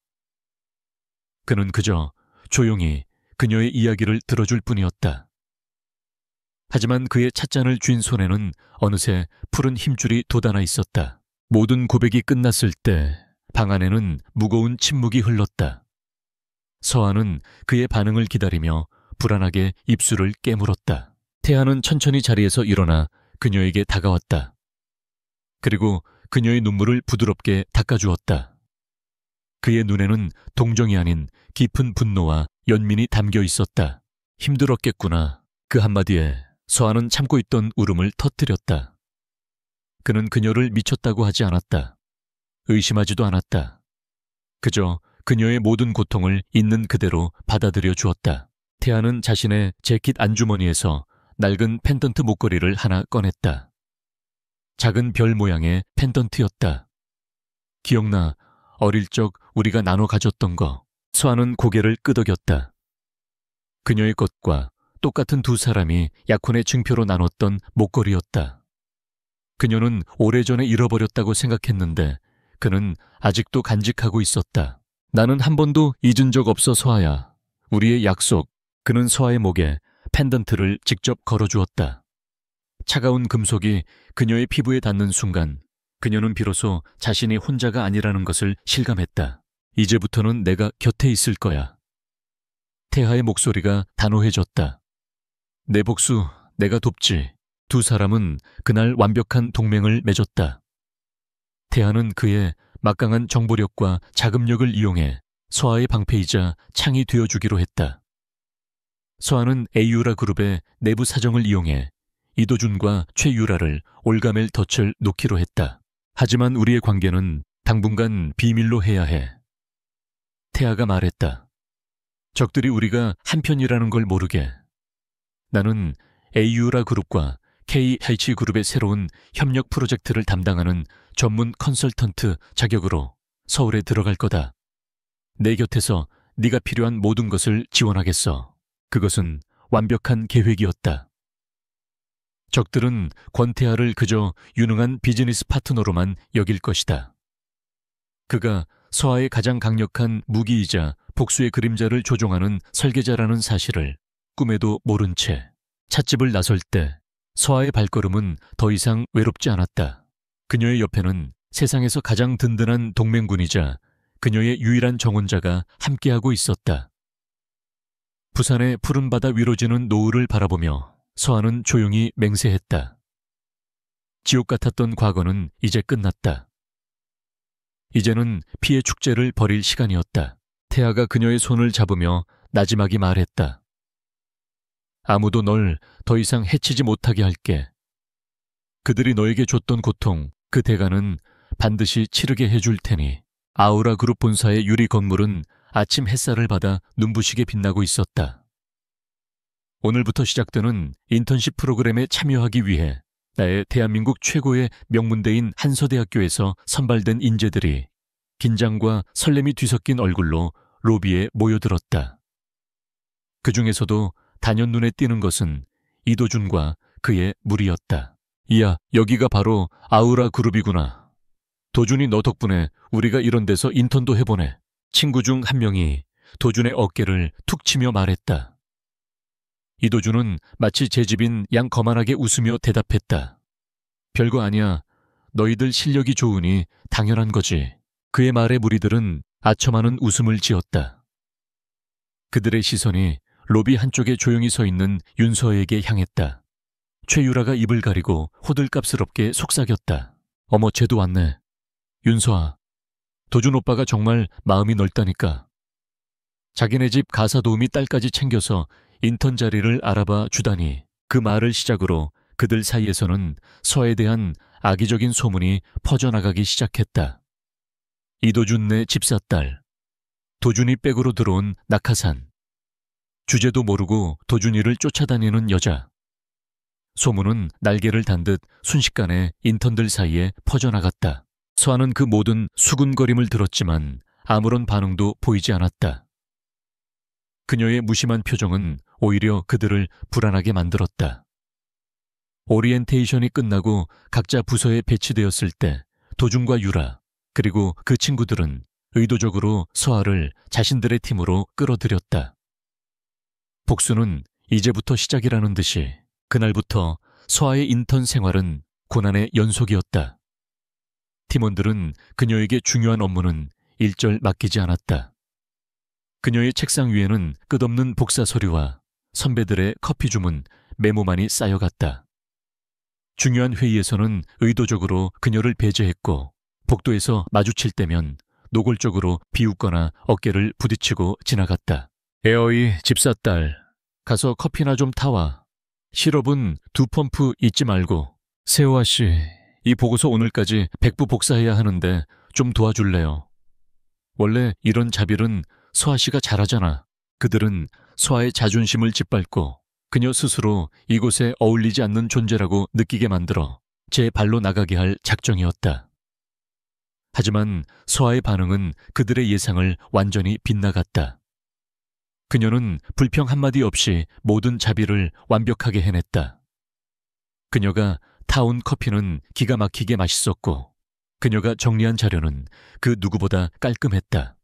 그는 그저 조용히 그녀의 이야기를 들어줄 뿐이었다. 하지만 그의 찻잔을 쥔 손에는 어느새 푸른 힘줄이 돋아나 있었다. 모든 고백이 끝났을 때 방 안에는 무거운 침묵이 흘렀다. 서한은 그의 반응을 기다리며 불안하게 입술을 깨물었다. 태하는 천천히 자리에서 일어나 그녀에게 다가왔다. 그리고 그녀의 눈물을 부드럽게 닦아주었다. 그의 눈에는 동정이 아닌 깊은 분노와 연민이 담겨 있었다. 힘들었겠구나. 그 한마디에 서한은 참고 있던 울음을 터뜨렸다. 그는 그녀를 미쳤다고 하지 않았다. 의심하지도 않았다. 그저 그녀의 모든 고통을 있는 그대로 받아들여 주었다. 태아는 자신의 재킷 안주머니에서 낡은 펜던트 목걸이를 하나 꺼냈다. 작은 별 모양의 펜던트였다. 기억나, 어릴 적 우리가 나눠 가졌던 거. 서한은 고개를 끄덕였다. 그녀의 것과 똑같은 두 사람이 약혼의 증표로 나눴던 목걸이였다. 그녀는 오래전에 잃어버렸다고 생각했는데 그는 아직도 간직하고 있었다. 나는 한 번도 잊은 적 없어, 서아야. 우리의 약속. 그는 서아의 목에 펜던트를 직접 걸어주었다. 차가운 금속이 그녀의 피부에 닿는 순간 그녀는 비로소 자신이 혼자가 아니라는 것을 실감했다. 이제부터는 내가 곁에 있을 거야. 태하의 목소리가 단호해졌다. 내 복수 내가 돕지. 두 사람은 그날 완벽한 동맹을 맺었다. 태하는 그의 막강한 정보력과 자금력을 이용해 서아의 방패이자 창이 되어주기로 했다. 서아는 에이유라 그룹의 내부 사정을 이용해 이도준과 최유라를 올가멜 덫을 놓기로 했다. 하지만 우리의 관계는 당분간 비밀로 해야 해. 태아가 말했다. 적들이 우리가 한편이라는 걸 모르게. 나는 에이유라 그룹과 KH 그룹의 새로운 협력 프로젝트를 담당하는 전문 컨설턴트 자격으로 서울에 들어갈 거다. 내 곁에서 네가 필요한 모든 것을 지원하겠어. 그것은 완벽한 계획이었다. 적들은 권태하를 그저 유능한 비즈니스 파트너로만 여길 것이다. 그가 서아의 가장 강력한 무기이자 복수의 그림자를 조종하는 설계자라는 사실을 꿈에도 모른 채 찻집을 나설 때 서아의 발걸음은 더 이상 외롭지 않았다. 그녀의 옆에는 세상에서 가장 든든한 동맹군이자 그녀의 유일한 정혼자가 함께하고 있었다. 부산의 푸른 바다 위로 지는 노을을 바라보며 서아는 조용히 맹세했다. 지옥 같았던 과거는 이제 끝났다. 이제는 피의 축제를 벌일 시간이었다. 태아가 그녀의 손을 잡으며 나지막이 말했다. 아무도 널 더 이상 해치지 못하게 할게. 그들이 너에게 줬던 고통, 그 대가는 반드시 치르게 해줄 테니. 아우라 그룹 본사의 유리 건물은 아침 햇살을 받아 눈부시게 빛나고 있었다. 오늘부터 시작되는 인턴십 프로그램에 참여하기 위해 나의 대한민국 최고의 명문대인 한서대학교에서 선발된 인재들이 긴장과 설렘이 뒤섞인 얼굴로 로비에 모여들었다. 그 중에서도 단연 눈에 띄는 것은 이도준과 그의 무리였다. 이야, 여기가 바로 아우라 그룹이구나. 도준이 너 덕분에 우리가 이런 데서 인턴도 해보네. 친구 중 한 명이 도준의 어깨를 툭 치며 말했다. 이도준은 마치 제 집인 양 거만하게 웃으며 대답했다. 별거 아니야. 너희들 실력이 좋으니 당연한 거지. 그의 말에 무리들은 아첨하는 웃음을 지었다. 그들의 시선이 로비 한쪽에 조용히 서 있는 윤서에게 향했다. 최유라가 입을 가리고 호들갑스럽게 속삭였다. 어머, 쟤도 왔네. 윤서아, 도준 오빠가 정말 마음이 넓다니까. 자기네 집 가사 도우미 딸까지 챙겨서 인턴 자리를 알아봐 주다니. 그 말을 시작으로 그들 사이에서는 서에 대한 악의적인 소문이 퍼져나가기 시작했다. 이도준 내 집사딸, 도준이 백으로 들어온 낙하산, 주제도 모르고 도준이를 쫓아다니는 여자. 소문은 날개를 단 듯 순식간에 인턴들 사이에 퍼져나갔다. 서아는 그 모든 수군거림을 들었지만 아무런 반응도 보이지 않았다. 그녀의 무심한 표정은 오히려 그들을 불안하게 만들었다. 오리엔테이션이 끝나고 각자 부서에 배치되었을 때 도준과 유라, 그리고 그 친구들은 의도적으로 서아를 자신들의 팀으로 끌어들였다. 복수는 이제부터 시작이라는 듯이 그날부터 서아의 인턴 생활은 고난의 연속이었다. 팀원들은 그녀에게 중요한 업무는 일절 맡기지 않았다. 그녀의 책상 위에는 끝없는 복사 서류와 선배들의 커피 주문, 메모만이 쌓여갔다. 중요한 회의에서는 의도적으로 그녀를 배제했고 복도에서 마주칠 때면 노골적으로 비웃거나 어깨를 부딪히고 지나갔다. 에어이 집사딸, 가서 커피나 좀 타와. 시럽은 2펌프 잊지 말고. 세호아 씨, 이 보고서 오늘까지 100부 복사해야 하는데 좀 도와줄래요? 원래 이런 자빌은 서아 씨가 잘하잖아. 그들은 서아의 자존심을 짓밟고 그녀 스스로 이곳에 어울리지 않는 존재라고 느끼게 만들어 제 발로 나가게 할 작정이었다. 하지만 서아의 반응은 그들의 예상을 완전히 빗나갔다. 그녀는 불평 한마디 없이 모든 자비를 완벽하게 해냈다. 그녀가 타온 커피는 기가 막히게 맛있었고 그녀가 정리한 자료는 그 누구보다 깔끔했다.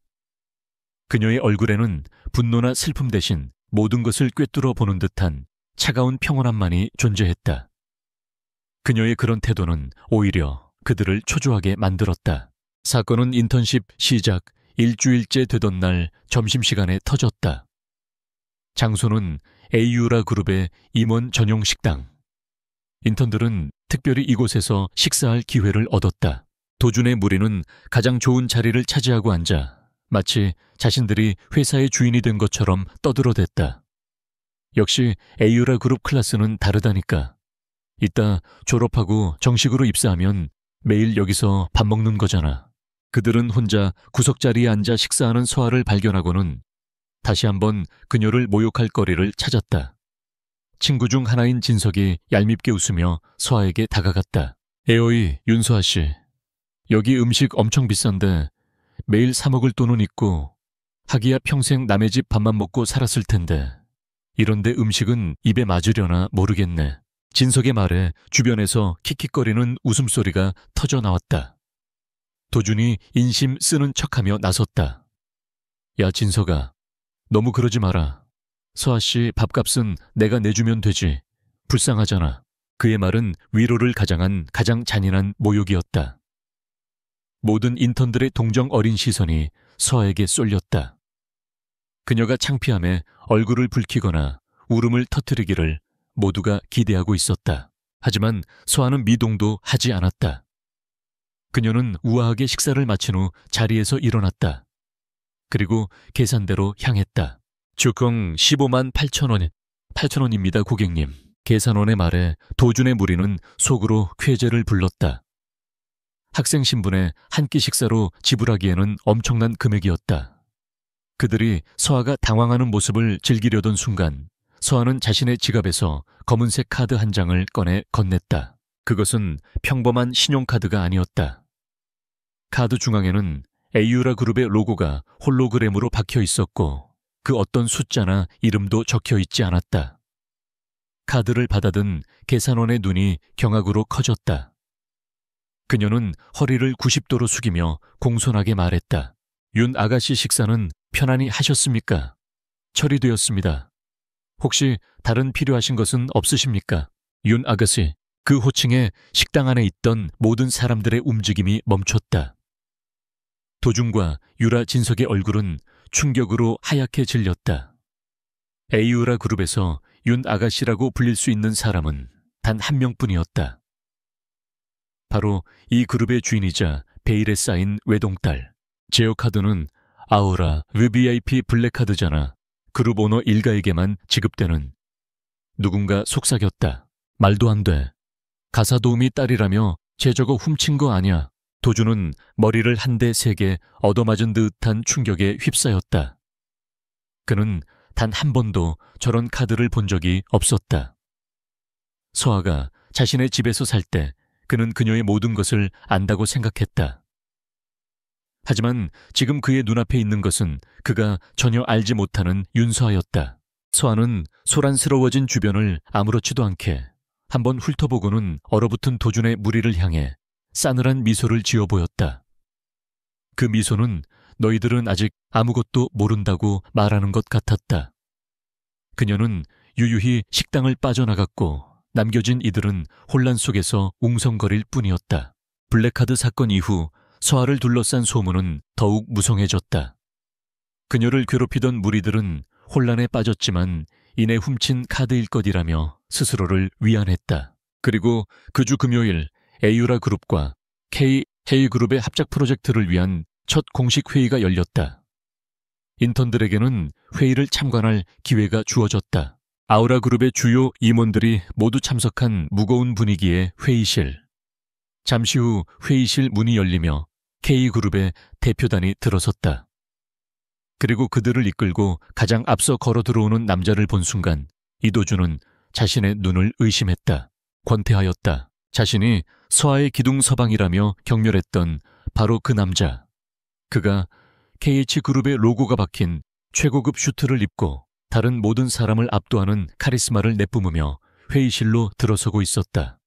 그녀의 얼굴에는 분노나 슬픔 대신 모든 것을 꿰뚫어 보는 듯한 차가운 평온함만이 존재했다. 그녀의 그런 태도는 오히려 그들을 초조하게 만들었다. 사건은 인턴십 시작 일주일째 되던 날 점심시간에 터졌다. 장소는 에이유라 그룹의 임원 전용 식당. 인턴들은 특별히 이곳에서 식사할 기회를 얻었다. 도준의 무리는 가장 좋은 자리를 차지하고 앉아 마치 자신들이 회사의 주인이 된 것처럼 떠들어댔다. 역시 에이유라 그룹 클래스는 다르다니까. 이따 졸업하고 정식으로 입사하면 매일 여기서 밥 먹는 거잖아. 그들은 혼자 구석자리에 앉아 식사하는 서아를 발견하고는 다시 한번 그녀를 모욕할 거리를 찾았다. 친구 중 하나인 진석이 얄밉게 웃으며 서아에게 다가갔다. 에어이, 윤서아 씨. 여기 음식 엄청 비싼데 매일 사 먹을 돈은 있고 하기야 평생 남의 집 밥만 먹고 살았을 텐데 이런데 음식은 입에 맞으려나 모르겠네. 진석의 말에 주변에서 킥킥거리는 웃음소리가 터져 나왔다. 도준이 인심 쓰는 척하며 나섰다. 야, 진석아. 너무 그러지 마라. 서아씨 밥값은 내가 내주면 되지. 불쌍하잖아. 그의 말은 위로를 가장한 가장 잔인한 모욕이었다. 모든 인턴들의 동정 어린 시선이 서아에게 쏠렸다. 그녀가 창피함에 얼굴을 붉히거나 울음을 터뜨리기를 모두가 기대하고 있었다. 하지만 서아는 미동도 하지 않았다. 그녀는 우아하게 식사를 마친 후 자리에서 일어났다. 그리고 계산대로 향했다. 주공 15만 8천 원, 8천 원입니다, 고객님. 계산원의 말에 도준의 무리는 속으로 쾌재를 불렀다. 학생 신분의 한 끼 식사로 지불하기에는 엄청난 금액이었다. 그들이 서아가 당황하는 모습을 즐기려던 순간 서아는 자신의 지갑에서 검은색 카드 한 장을 꺼내 건넸다. 그것은 평범한 신용카드가 아니었다. 카드 중앙에는 에이유라 그룹의 로고가 홀로그램으로 박혀 있었고 그 어떤 숫자나 이름도 적혀 있지 않았다. 카드를 받아든 계산원의 눈이 경악으로 커졌다. 그녀는 허리를 90도로 숙이며 공손하게 말했다. 윤 아가씨 식사는 편안히 하셨습니까? 처리되었습니다. 혹시 다른 필요하신 것은 없으십니까? 윤 아가씨, 그 호칭에 식당 안에 있던 모든 사람들의 움직임이 멈췄다. 도준과 유라 진석의 얼굴은 충격으로 하얗게 질렸다. 에이유라 그룹에서 윤 아가씨라고 불릴 수 있는 사람은 단 한 명뿐이었다. 바로 이 그룹의 주인이자 베일에 쌓인 외동딸. 제어카드는 아우라 VVIP 블랙카드잖아. 그룹 오너 일가에게만 지급되는. 누군가 속삭였다. 말도 안 돼. 가사 도우미 딸이라며 쟤 저거 훔친 거 아냐. 도준은 머리를 한 대 세 개 얻어맞은 듯한 충격에 휩싸였다. 그는 단 한 번도 저런 카드를 본 적이 없었다. 서아가 자신의 집에서 살 때 그는 그녀의 모든 것을 안다고 생각했다. 하지만 지금 그의 눈앞에 있는 것은 그가 전혀 알지 못하는 윤서아였다. 서아는 소란스러워진 주변을 아무렇지도 않게 한번 훑어보고는 얼어붙은 도준의 무리를 향해 싸늘한 미소를 지어 보였다. 그 미소는 너희들은 아직 아무것도 모른다고 말하는 것 같았다. 그녀는 유유히 식당을 빠져나갔고 남겨진 이들은 혼란 속에서 웅성거릴 뿐이었다. 블랙카드 사건 이후 서아를 둘러싼 소문은 더욱 무성해졌다. 그녀를 괴롭히던 무리들은 혼란에 빠졌지만 이내 훔친 카드일 것이라며 스스로를 위안했다. 그리고 그 주 금요일 에이유라 그룹과 K-헤이그룹의 합작 프로젝트를 위한 첫 공식 회의가 열렸다. 인턴들에게는 회의를 참관할 기회가 주어졌다. 아우라 그룹의 주요 임원들이 모두 참석한 무거운 분위기의 회의실. 잠시 후 회의실 문이 열리며 K그룹의 대표단이 들어섰다. 그리고 그들을 이끌고 가장 앞서 걸어 들어오는 남자를 본 순간 이도준은 자신의 눈을 의심했다. 권태하였다. 자신이 서아의 기둥 서방이라며 경멸했던 바로 그 남자. 그가 KH그룹의 로고가 박힌 최고급 슈트를 입고 다른 모든 사람을 압도하는 카리스마를 내뿜으며 회의실로 들어서고 있었다.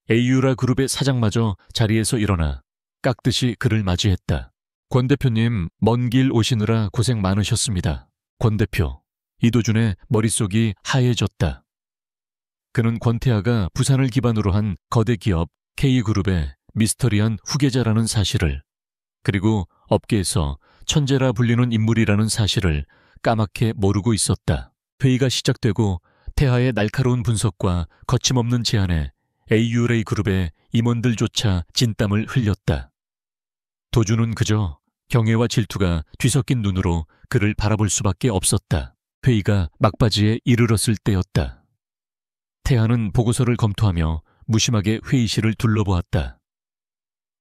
에이유라 그룹의 사장마저 자리에서 일어나 깍듯이 그를 맞이했다. 권 대표님, 먼 길 오시느라 고생 많으셨습니다. 권 대표. 이도준의 머릿속이 하얘졌다. 그는 권태하가 부산을 기반으로 한 거대 기업 K그룹의 미스터리한 후계자라는 사실을, 그리고 업계에서 천재라 불리는 인물이라는 사실을 까맣게 모르고 있었다. 회의가 시작되고 태하의 날카로운 분석과 거침없는 제안에 에이유레이 그룹의 임원들조차 진땀을 흘렸다. 도준은 그저 경애와 질투가 뒤섞인 눈으로 그를 바라볼 수밖에 없었다. 회의가 막바지에 이르렀을 때였다. 태하는 보고서를 검토하며 무심하게 회의실을 둘러보았다.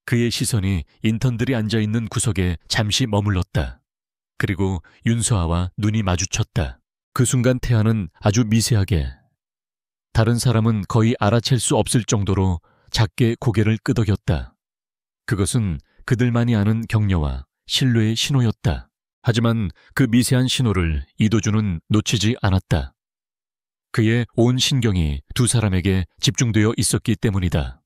그의 시선이 인턴들이 앉아있는 구석에 잠시 머물렀다. 그리고 윤서아와 눈이 마주쳤다. 그 순간 태하는 아주 미세하게, 다른 사람은 거의 알아챌 수 없을 정도로 작게 고개를 끄덕였다. 그것은 그들만이 아는 격려와 신뢰의 신호였다. 하지만 그 미세한 신호를 이도준은 놓치지 않았다. 그의 온 신경이 두 사람에게 집중되어 있었기 때문이다.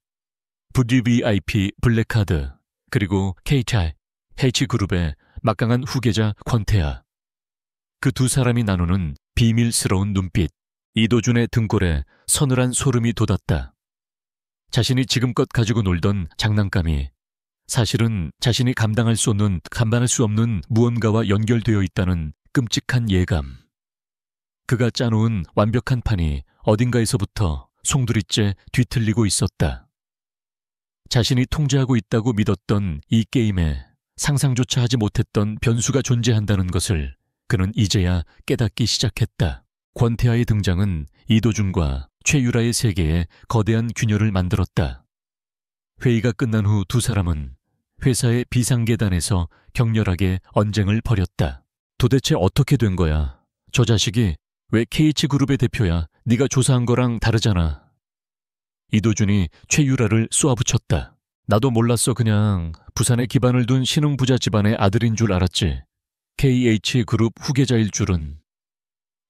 VVIP 블랙카드, 그리고 KTH-H그룹의 막강한 후계자 권태하. 그 두 사람이 나누는 비밀스러운 눈빛. 이도준의 등골에 서늘한 소름이 돋았다. 자신이 지금껏 가지고 놀던 장난감이 사실은 자신이 감당할 수 없는 무언가와 연결되어 있다는 끔찍한 예감. 그가 짜놓은 완벽한 판이 어딘가에서부터 송두리째 뒤틀리고 있었다. 자신이 통제하고 있다고 믿었던 이 게임에 상상조차 하지 못했던 변수가 존재한다는 것을 그는 이제야 깨닫기 시작했다. 권태하의 등장은 이도준과 최유라의 세계에 거대한 균열을 만들었다. 회의가 끝난 후 두 사람은 회사의 비상계단에서 격렬하게 언쟁을 벌였다. 도대체 어떻게 된 거야? 저 자식이 왜 KH그룹의 대표야? 네가 조사한 거랑 다르잖아. 이도준이 최유라를 쏘아붙였다. 나도 몰랐어. 그냥 부산에 기반을 둔 신흥부자 집안의 아들인 줄 알았지. KH그룹 후계자일 줄은.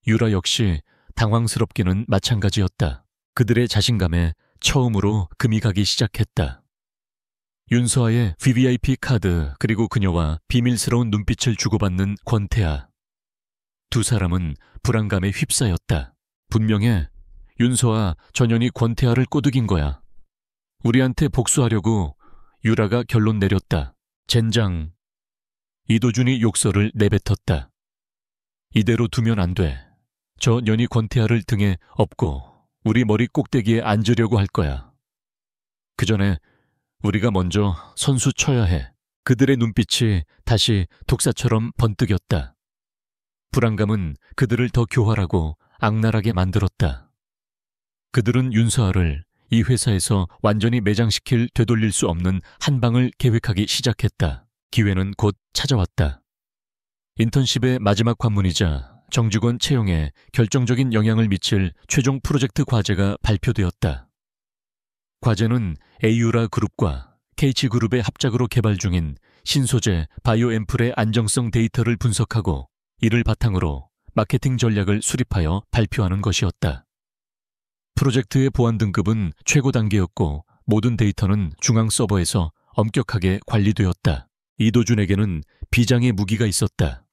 유라 역시 당황스럽기는 마찬가지였다. 그들의 자신감에 처음으로 금이 가기 시작했다. 윤서아의 VVIP 카드 그리고 그녀와 비밀스러운 눈빛을 주고받는 권태아. 두 사람은 불안감에 휩싸였다. 분명해. 윤서아 전현이 권태아를 꼬드긴 거야. 우리한테 복수하려고. 유라가 결론 내렸다. 젠장. 이도준이 욕설을 내뱉었다. 이대로 두면 안 돼. 저 년이 권태아를 등에 업고 우리 머리 꼭대기에 앉으려고 할 거야. 그 전에 우리가 먼저 선수 쳐야 해. 그들의 눈빛이 다시 독사처럼 번뜩였다. 불안감은 그들을 더 교활하고 악랄하게 만들었다. 그들은 윤서아를 이 회사에서 완전히 매장시킬 되돌릴 수 없는 한 방을 계획하기 시작했다. 기회는 곧 찾아왔다. 인턴십의 마지막 관문이자 정직원 채용에 결정적인 영향을 미칠 최종 프로젝트 과제가 발표되었다. 과제는 에이유라 그룹과 KH그룹의 합작으로 개발 중인 신소재 바이오앰플의 안정성 데이터를 분석하고 이를 바탕으로 마케팅 전략을 수립하여 발표하는 것이었다. 프로젝트의 보안 등급은 최고 단계였고 모든 데이터는 중앙 서버에서 엄격하게 관리되었다. 이도준에게는 비장의 무기가 있었다.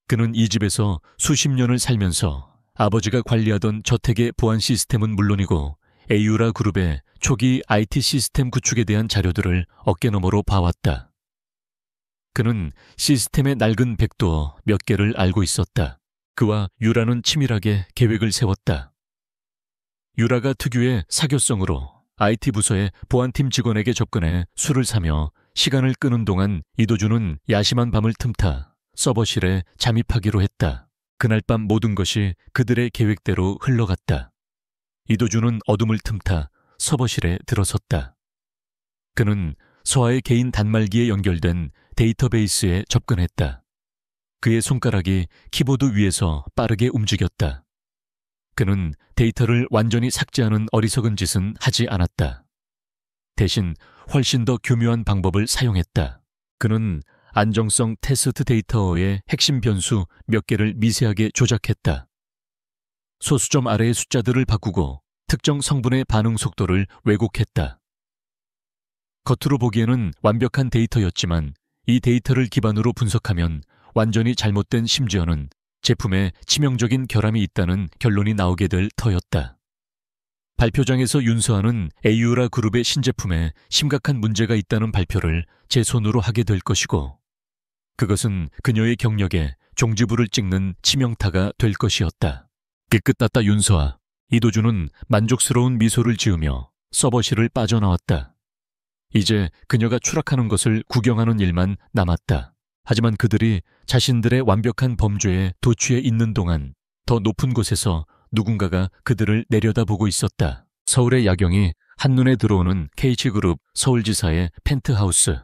그는 이 집에서 수십 년을 살면서 아버지가 관리하던 저택의 보안 시스템은 물론이고 에이유라 그룹의 초기 IT 시스템 구축에 대한 자료들을 어깨너머로 봐왔다. 그는 시스템의 낡은 백도어 몇 개를 알고 있었다. 그와 유라는 치밀하게 계획을 세웠다. 유라가 특유의 사교성으로 IT 부서의 보안팀 직원에게 접근해 술을 사며 시간을 끄는 동안 이도준은 야심한 밤을 틈타 서버실에 잠입하기로 했다. 그날 밤 모든 것이 그들의 계획대로 흘러갔다. 이도준은 어둠을 틈타 서버실에 들어섰다. 그는 서아의 개인 단말기에 연결된 데이터베이스에 접근했다. 그의 손가락이 키보드 위에서 빠르게 움직였다. 그는 데이터를 완전히 삭제하는 어리석은 짓은 하지 않았다. 대신 훨씬 더 교묘한 방법을 사용했다. 그는 안정성 테스트 데이터의 핵심 변수 몇 개를 미세하게 조작했다. 소수점 아래의 숫자들을 바꾸고 특정 성분의 반응 속도를 왜곡했다. 겉으로 보기에는 완벽한 데이터였지만 이 데이터를 기반으로 분석하면 완전히 잘못된, 심지어는 제품에 치명적인 결함이 있다는 결론이 나오게 될 터였다. 발표장에서 윤서아는 에이유라 그룹의 신제품에 심각한 문제가 있다는 발표를 제 손으로 하게 될 것이고 그것은 그녀의 경력에 종지부를 찍는 치명타가 될 것이었다. 깨끗났다 윤서아. 이도준은 만족스러운 미소를 지으며 서버실을 빠져나왔다. 이제 그녀가 추락하는 것을 구경하는 일만 남았다. 하지만 그들이 자신들의 완벽한 범죄에 도취해 있는 동안 더 높은 곳에서 누군가가 그들을 내려다보고 있었다. 서울의 야경이 한눈에 들어오는 KH그룹 서울지사의 펜트하우스.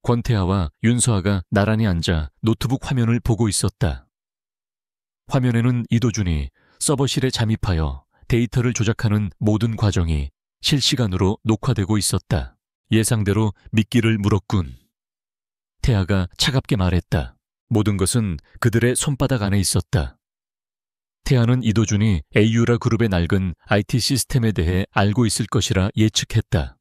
권태아와 윤서아가 나란히 앉아 노트북 화면을 보고 있었다. 화면에는 이도준이 서버실에 잠입하여 데이터를 조작하는 모든 과정이 실시간으로 녹화되고 있었다. 예상대로 미끼를 물었군. 태아가 차갑게 말했다. 모든 것은 그들의 손바닥 안에 있었다. 태아는 이도준이 에이유라 그룹의 낡은 IT 시스템에 대해 알고 있을 것이라 예측했다.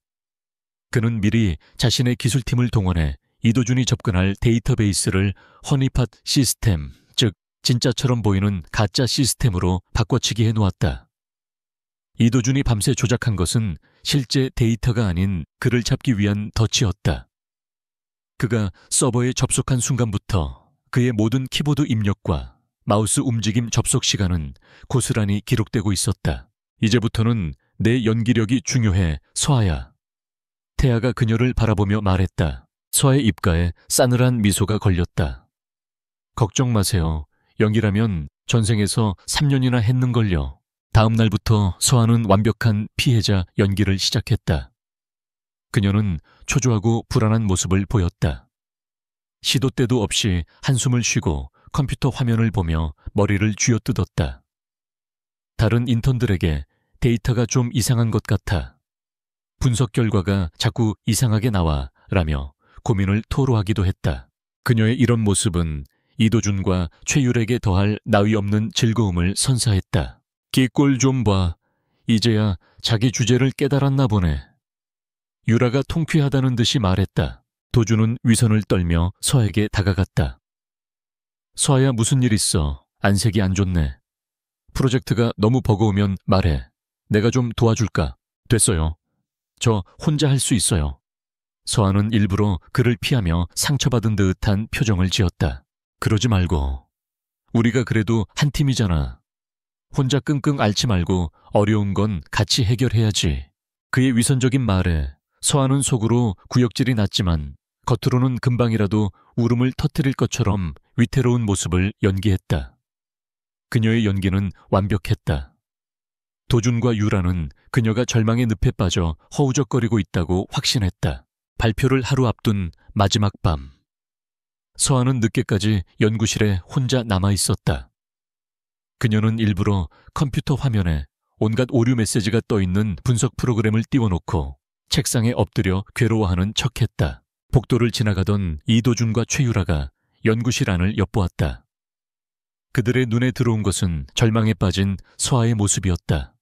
그는 미리 자신의 기술팀을 동원해 이도준이 접근할 데이터베이스를 허니팟 시스템, 즉 진짜처럼 보이는 가짜 시스템으로 바꿔치기 해놓았다. 이도준이 밤새 조작한 것은 실제 데이터가 아닌 그를 잡기 위한 덫이었다. 그가 서버에 접속한 순간부터 그의 모든 키보드 입력과 마우스 움직임 접속 시간은 고스란히 기록되고 있었다. 이제부터는 내 연기력이 중요해, 서아야. 태아가 그녀를 바라보며 말했다. 서아의 입가에 싸늘한 미소가 걸렸다. 걱정 마세요. 연기라면 전생에서 3년이나 했는걸요. 다음 날부터 서아는 완벽한 피해자 연기를 시작했다. 그녀는 초조하고 불안한 모습을 보였다. 시도 때도 없이 한숨을 쉬고 컴퓨터 화면을 보며 머리를 쥐어뜯었다. 다른 인턴들에게 데이터가 좀 이상한 것 같아. 분석 결과가 자꾸 이상하게 나와 라며 고민을 토로하기도 했다. 그녀의 이런 모습은 이도준과 최율에게 더할 나위 없는 즐거움을 선사했다. 기꼴 좀 봐. 이제야 자기 주제를 깨달았나 보네. 유라가 통쾌하다는 듯이 말했다. 도준은 위선을 떨며 서아에게 다가갔다. 서아야, 무슨 일 있어? 안색이 안 좋네. 프로젝트가 너무 버거우면 말해. 내가 좀 도와줄까? 됐어요. 저 혼자 할 수 있어요. 서아는 일부러 그를 피하며 상처받은 듯한 표정을 지었다. 그러지 말고. 우리가 그래도 한 팀이잖아. 혼자 끙끙 앓지 말고 어려운 건 같이 해결해야지. 그의 위선적인 말에 서아는 속으로 구역질이 났지만 겉으로는 금방이라도 울음을 터뜨릴 것처럼 위태로운 모습을 연기했다. 그녀의 연기는 완벽했다. 도준과 유라는 그녀가 절망의 늪에 빠져 허우적거리고 있다고 확신했다. 발표를 하루 앞둔 마지막 밤. 서아는 늦게까지 연구실에 혼자 남아있었다. 그녀는 일부러 컴퓨터 화면에 온갖 오류 메시지가 떠있는 분석 프로그램을 띄워놓고 책상에 엎드려 괴로워하는 척했다. 복도를 지나가던 이도준과 최유라가 연구실 안을 엿보았다. 그들의 눈에 들어온 것은 절망에 빠진 서아의 모습이었다.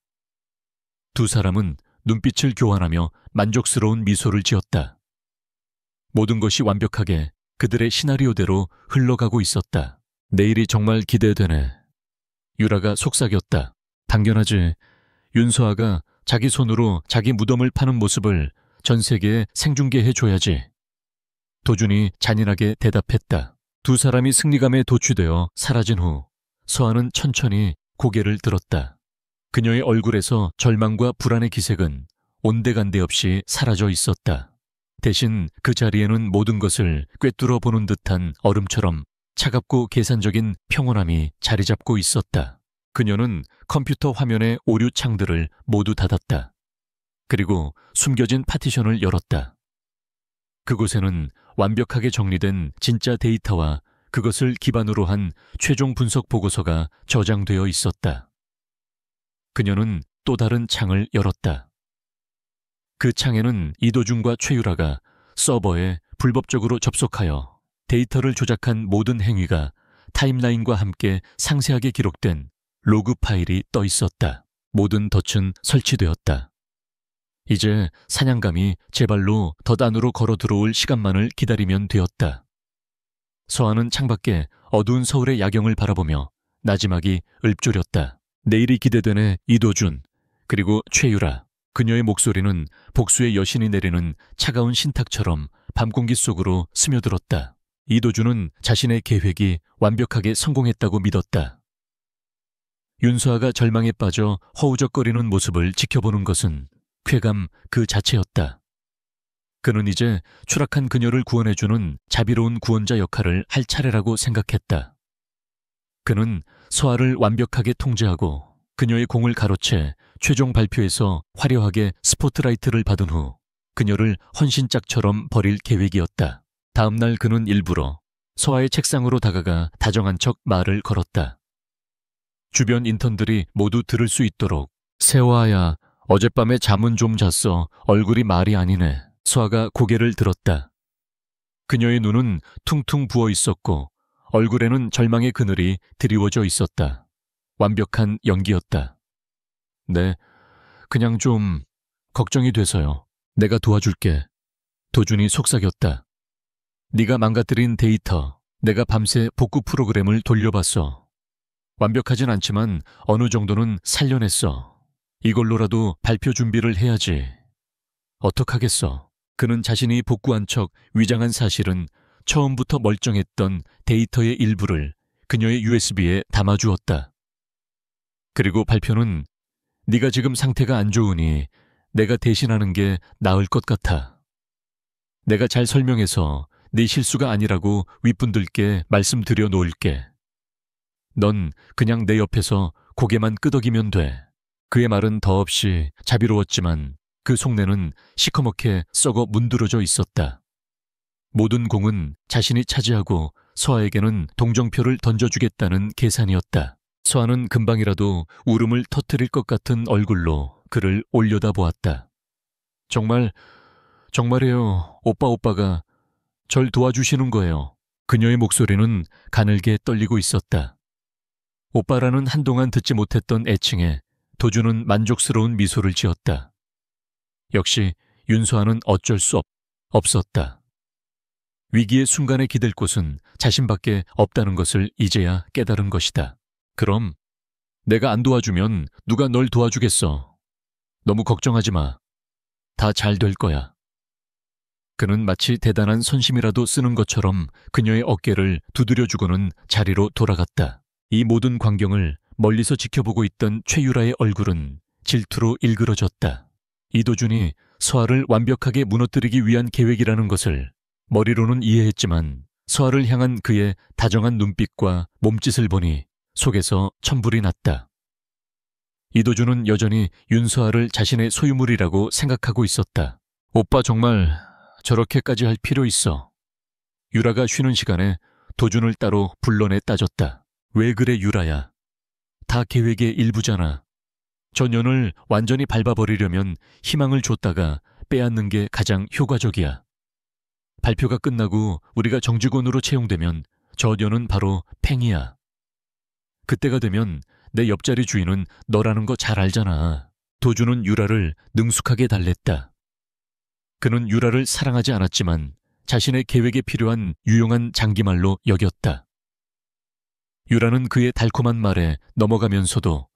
두 사람은 눈빛을 교환하며 만족스러운 미소를 지었다. 모든 것이 완벽하게 그들의 시나리오대로 흘러가고 있었다. 내일이 정말 기대되네. 유라가 속삭였다. 당연하지. 윤서아가 자기 손으로 자기 무덤을 파는 모습을 전 세계에 생중계해줘야지. 도준이 잔인하게 대답했다. 두 사람이 승리감에 도취되어 사라진 후 서아는 천천히 고개를 들었다. 그녀의 얼굴에서 절망과 불안의 기색은 온데간데 없이 사라져 있었다. 대신 그 자리에는 모든 것을 꿰뚫어 보는 듯한 얼음처럼 차갑고 계산적인 평온함이 자리 잡고 있었다. 그녀는 컴퓨터 화면의 오류 창들을 모두 닫았다. 그리고 숨겨진 파티션을 열었다. 그곳에는 완벽하게 정리된 진짜 데이터와 그것을 기반으로 한 최종 분석 보고서가 저장되어 있었다. 그녀는 또 다른 창을 열었다. 그 창에는 이도준과 최유라가 서버에 불법적으로 접속하여 데이터를 조작한 모든 행위가 타임라인과 함께 상세하게 기록된 로그 파일이 떠 있었다. 모든 덫은 설치되었다. 이제 사냥감이 제 발로 덫 안으로 걸어 들어올 시간만을 기다리면 되었다. 서아는 창밖에 어두운 서울의 야경을 바라보며 나지막이 읊조렸다. 내일이 기대되네, 이도준. 그리고 최유라. 그녀의 목소리는 복수의 여신이 내리는 차가운 신탁처럼 밤공기 속으로 스며들었다. 이도준은 자신의 계획이 완벽하게 성공했다고 믿었다. 윤서아가 절망에 빠져 허우적거리는 모습을 지켜보는 것은 쾌감 그 자체였다. 그는 이제 추락한 그녀를 구원해주는 자비로운 구원자 역할을 할 차례라고 생각했다. 그는 서아를 완벽하게 통제하고 그녀의 공을 가로채 최종 발표에서 화려하게 스포트라이트를 받은 후 그녀를 헌신짝처럼 버릴 계획이었다. 다음 날 그는 일부러 서아의 책상으로 다가가 다정한 척 말을 걸었다. 주변 인턴들이 모두 들을 수 있도록 세화야, 어젯밤에 잠은 좀 잤어. 얼굴이 말이 아니네. 서아가 고개를 들었다. 그녀의 눈은 퉁퉁 부어 있었고 얼굴에는 절망의 그늘이 드리워져 있었다. 완벽한 연기였다. 네, 그냥 좀 걱정이 돼서요. 내가 도와줄게. 도준이 속삭였다. 네가 망가뜨린 데이터, 내가 밤새 복구 프로그램을 돌려봤어. 완벽하진 않지만 어느 정도는 살려냈어. 이걸로라도 발표 준비를 해야지. 어떡하겠어. 그는 자신이 복구한 척 위장한 사실은 처음부터 멀쩡했던 데이터의 일부를 그녀의 USB에 담아주었다. 그리고 발표는 네가 지금 상태가 안 좋으니 내가 대신하는 게 나을 것 같아. 내가 잘 설명해서 네 실수가 아니라고 윗분들께 말씀드려 놓을게. 넌 그냥 내 옆에서 고개만 끄덕이면 돼. 그의 말은 더없이 자비로웠지만 그 속내는 시커멓게 썩어 문드러져 있었다. 모든 공은 자신이 차지하고 서아에게는 동정표를 던져주겠다는 계산이었다. 서아는 금방이라도 울음을 터뜨릴 것 같은 얼굴로 그를 올려다보았다. 정말이에요. 오빠가 절 도와주시는 거예요. 그녀의 목소리는 가늘게 떨리고 있었다. 오빠라는 한동안 듣지 못했던 애칭에 도주는 만족스러운 미소를 지었다. 역시 윤서아는 어쩔 수 없었다. 위기의 순간에 기댈 곳은 자신밖에 없다는 것을 이제야 깨달은 것이다. 그럼 내가 안 도와주면 누가 널 도와주겠어. 너무 걱정하지 마. 다 잘 될 거야. 그는 마치 대단한 선심이라도 쓰는 것처럼 그녀의 어깨를 두드려주고는 자리로 돌아갔다. 이 모든 광경을 멀리서 지켜보고 있던 최유라의 얼굴은 질투로 일그러졌다. 이도준이 서아를 완벽하게 무너뜨리기 위한 계획이라는 것을 머리로는 이해했지만 서아를 향한 그의 다정한 눈빛과 몸짓을 보니 속에서 천불이 났다. 이도준은 여전히 윤서아를 자신의 소유물이라고 생각하고 있었다. 오빠 정말 저렇게까지 할 필요 있어. 유라가 쉬는 시간에 도준을 따로 불러내 따졌다. 왜 그래 유라야. 다 계획의 일부잖아. 저 년을 완전히 밟아버리려면 희망을 줬다가 빼앗는 게 가장 효과적이야. 발표가 끝나고 우리가 정직원으로 채용되면 저 년은 바로 팽이야. 그때가 되면 내 옆자리 주인은 너라는 거 잘 알잖아. 도준은 유라를 능숙하게 달랬다. 그는 유라를 사랑하지 않았지만 자신의 계획에 필요한 유용한 장기말로 여겼다. 유라는 그의 달콤한 말에 넘어가면서도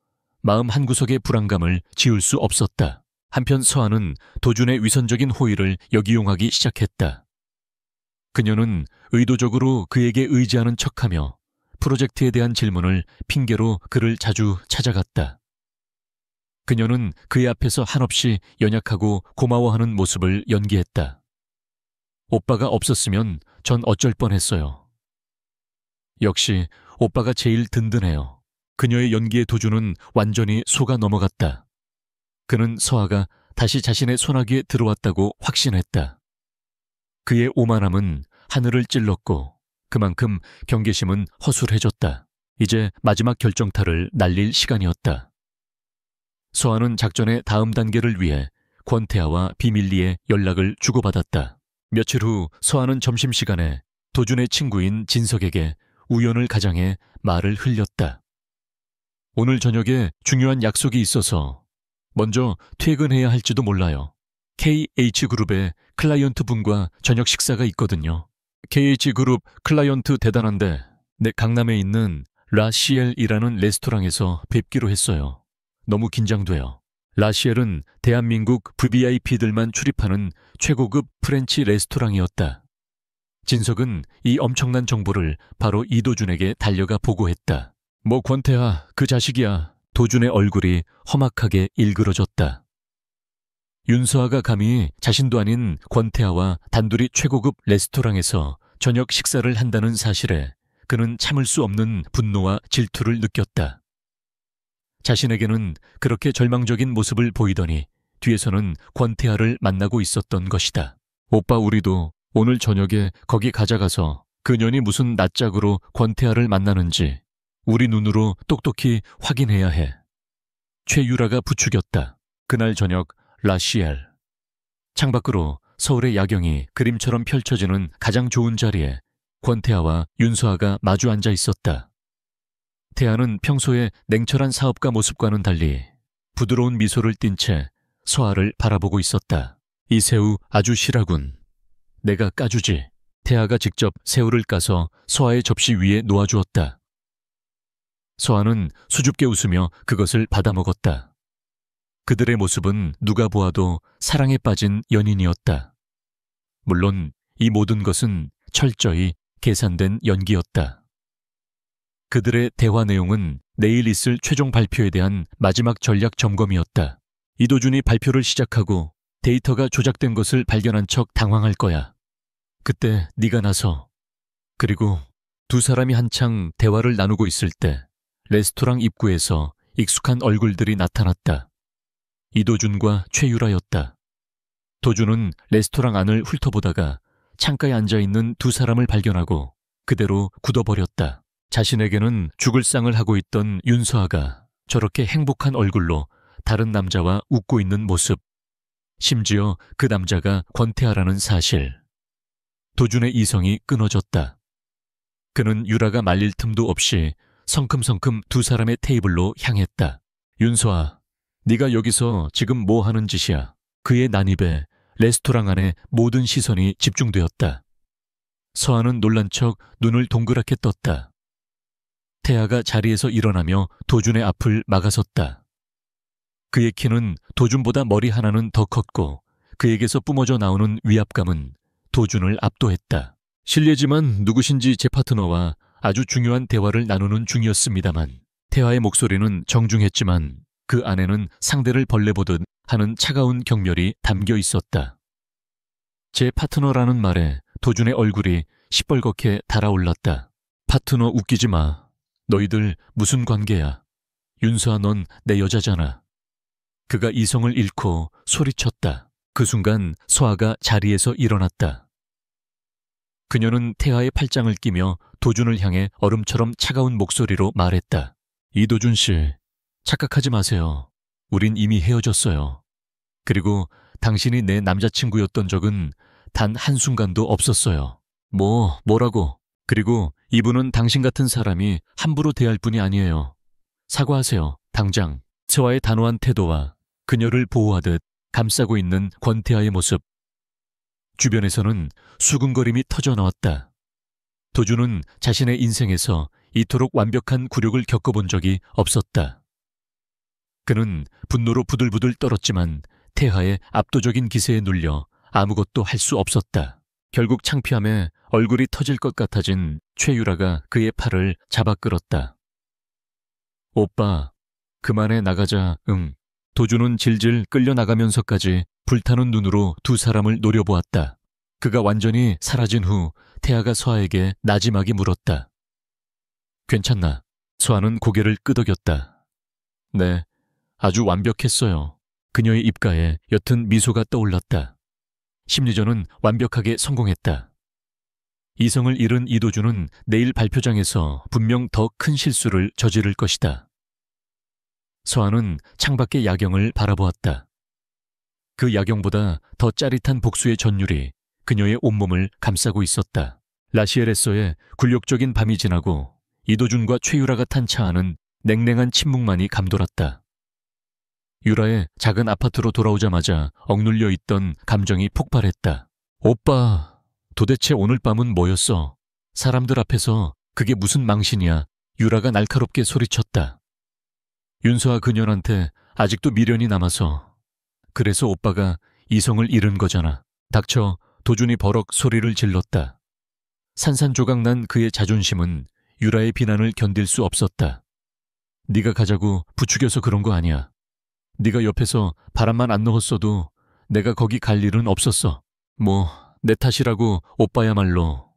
마음 한구석의 불안감을 지울 수 없었다. 한편 서아는 도준의 위선적인 호의를 역이용하기 시작했다. 그녀는 의도적으로 그에게 의지하는 척하며 프로젝트에 대한 질문을 핑계로 그를 자주 찾아갔다. 그녀는 그의 앞에서 한없이 연약하고 고마워하는 모습을 연기했다. 오빠가 없었으면 전 어쩔 뻔했어요. 역시 오빠가 제일 든든해요. 그녀의 연기에 도준은 완전히 속아 넘어갔다. 그는 서아가 다시 자신의 소나기에 들어왔다고 확신했다. 그의 오만함은 하늘을 찔렀고 그만큼 경계심은 허술해졌다. 이제 마지막 결정타를 날릴 시간이었다. 서아는 작전의 다음 단계를 위해 권태아와 비밀리에 연락을 주고받았다. 며칠 후 서아는 점심시간에 도준의 친구인 진석에게 우연을 가장해 말을 흘렸다. 오늘 저녁에 중요한 약속이 있어서 먼저 퇴근해야 할지도 몰라요. KH그룹의 클라이언트 분과 저녁 식사가 있거든요. KH그룹 클라이언트 대단한데 내 강남에 있는 라시엘이라는 레스토랑에서 뵙기로 했어요. 너무 긴장돼요. 라시엘은 대한민국 VVIP들만 출입하는 최고급 프렌치 레스토랑이었다. 진석은 이 엄청난 정보를 바로 이도준에게 달려가 보고했다. 뭐 권태아, 그 자식이야. 도준의 얼굴이 험악하게 일그러졌다. 윤서아가 감히 자신도 아닌 권태아와 단둘이 최고급 레스토랑에서 저녁 식사를 한다는 사실에 그는 참을 수 없는 분노와 질투를 느꼈다. 자신에게는 그렇게 절망적인 모습을 보이더니 뒤에서는 권태아를 만나고 있었던 것이다. 오빠 우리도 오늘 저녁에 거기 가져가서 그년이 무슨 낯짝으로 권태아를 만나는지 우리 눈으로 똑똑히 확인해야 해. 최유라가 부추겼다. 그날 저녁 라시엘. 창밖으로 서울의 야경이 그림처럼 펼쳐지는 가장 좋은 자리에 권태아와 윤서아가 마주 앉아 있었다. 태아는 평소의 냉철한 사업가 모습과는 달리 부드러운 미소를 띤 채 서아를 바라보고 있었다. 이 새우 아주 실하군. 내가 까주지. 태아가 직접 새우를 까서 서아의 접시 위에 놓아주었다. 서아는 수줍게 웃으며 그것을 받아먹었다. 그들의 모습은 누가 보아도 사랑에 빠진 연인이었다. 물론 이 모든 것은 철저히 계산된 연기였다. 그들의 대화 내용은 내일 있을 최종 발표에 대한 마지막 전략 점검이었다. 이도준이 발표를 시작하고 데이터가 조작된 것을 발견한 척 당황할 거야. 그때 네가 나서. 그리고 두 사람이 한창 대화를 나누고 있을 때 레스토랑 입구에서 익숙한 얼굴들이 나타났다. 이도준과 최유라였다. 도준은 레스토랑 안을 훑어보다가 창가에 앉아있는 두 사람을 발견하고 그대로 굳어버렸다. 자신에게는 죽을 상을 하고 있던 윤서아가 저렇게 행복한 얼굴로 다른 남자와 웃고 있는 모습, 심지어 그 남자가 권태하라는 사실. 도준의 이성이 끊어졌다. 그는 유라가 말릴 틈도 없이 성큼성큼 두 사람의 테이블로 향했다. 윤서아, 네가 여기서 지금 뭐 하는 짓이야? 그의 난입에 레스토랑 안에 모든 시선이 집중되었다. 서아는 놀란 척 눈을 동그랗게 떴다. 태아가 자리에서 일어나며 도준의 앞을 막아섰다. 그의 키는 도준보다 머리 하나는 더 컸고 그에게서 뿜어져 나오는 위압감은 도준을 압도했다. 실례지만 누구신지 제 파트너와 아주 중요한 대화를 나누는 중이었습니다만 태아의 목소리는 정중했지만 그 안에는 상대를 벌레 보듯 하는 차가운 경멸이 담겨 있었다. 제 파트너라는 말에 도준의 얼굴이 시뻘겋게 달아올랐다. 파트너 웃기지 마. 너희들 무슨 관계야? 윤서아, 넌 내 여자잖아. 그가 이성을 잃고 소리쳤다. 그 순간 서아가 자리에서 일어났다. 그녀는 태아의 팔짱을 끼며 도준을 향해 얼음처럼 차가운 목소리로 말했다. 이도준 씨, 착각하지 마세요. 우린 이미 헤어졌어요. 그리고 당신이 내 남자친구였던 적은 단 한순간도 없었어요. 뭐라고? 그리고 이분은 당신 같은 사람이 함부로 대할 분이 아니에요. 사과하세요, 당장. 서아의 단호한 태도와 그녀를 보호하듯 감싸고 있는 권태아의 모습. 주변에서는 수군거림이 터져나왔다. 도준은 자신의 인생에서 이토록 완벽한 굴욕을 겪어본 적이 없었다. 그는 분노로 부들부들 떨었지만 태아의 압도적인 기세에 눌려 아무것도 할 수 없었다. 결국 창피함에 얼굴이 터질 것 같아진 최유라가 그의 팔을 잡아 끌었다. 오빠, 그만해, 나가자. 응. 도준은 질질 끌려나가면서까지 불타는 눈으로 두 사람을 노려보았다. 그가 완전히 사라진 후 태아가 서아에게 나지막이 물었다. 괜찮나? 서아는 고개를 끄덕였다. 네, 아주 완벽했어요. 그녀의 입가에 옅은 미소가 떠올랐다. 심리전은 완벽하게 성공했다. 이성을 잃은 이도준은 내일 발표장에서 분명 더 큰 실수를 저지를 것이다. 서아는 창밖의 야경을 바라보았다. 그 야경보다 더 짜릿한 복수의 전율이 그녀의 온몸을 감싸고 있었다. 라시에레서의 굴욕적인 밤이 지나고 이도준과 최유라가 탄 차 안은 냉랭한 침묵만이 감돌았다. 유라의 작은 아파트로 돌아오자마자 억눌려 있던 감정이 폭발했다. 오빠, 도대체 오늘 밤은 뭐였어? 사람들 앞에서 그게 무슨 망신이야? 유라가 날카롭게 소리쳤다. 윤서아 그녀한테 아직도 미련이 남아서. 그래서 오빠가 이성을 잃은 거잖아. 닥쳐. 도준이 버럭 소리를 질렀다. 산산조각난 그의 자존심은 유라의 비난을 견딜 수 없었다. 네가 가자고 부추겨서 그런 거 아니야. 네가 옆에서 바람만 안 넣었어도 내가 거기 갈 일은 없었어. 내 탓이라고 오빠야말로.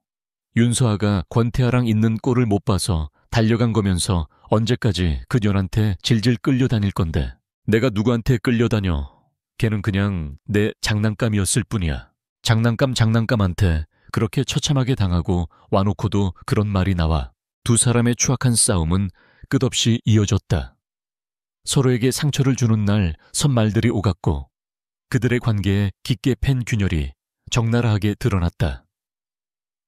윤서아가 권태아랑 있는 꼴을 못 봐서 달려간 거면서 언제까지 그녀한테 질질 끌려다닐 건데. 내가 누구한테 끌려다녀. 걔는 그냥 내 장난감이었을 뿐이야. 장난감한테 그렇게 처참하게 당하고 와놓고도 그런 말이 나와. 두 사람의 추악한 싸움은 끝없이 이어졌다. 서로에게 상처를 주는 날 선말들이 오갔고 그들의 관계에 깊게 팬 균열이 적나라하게 드러났다.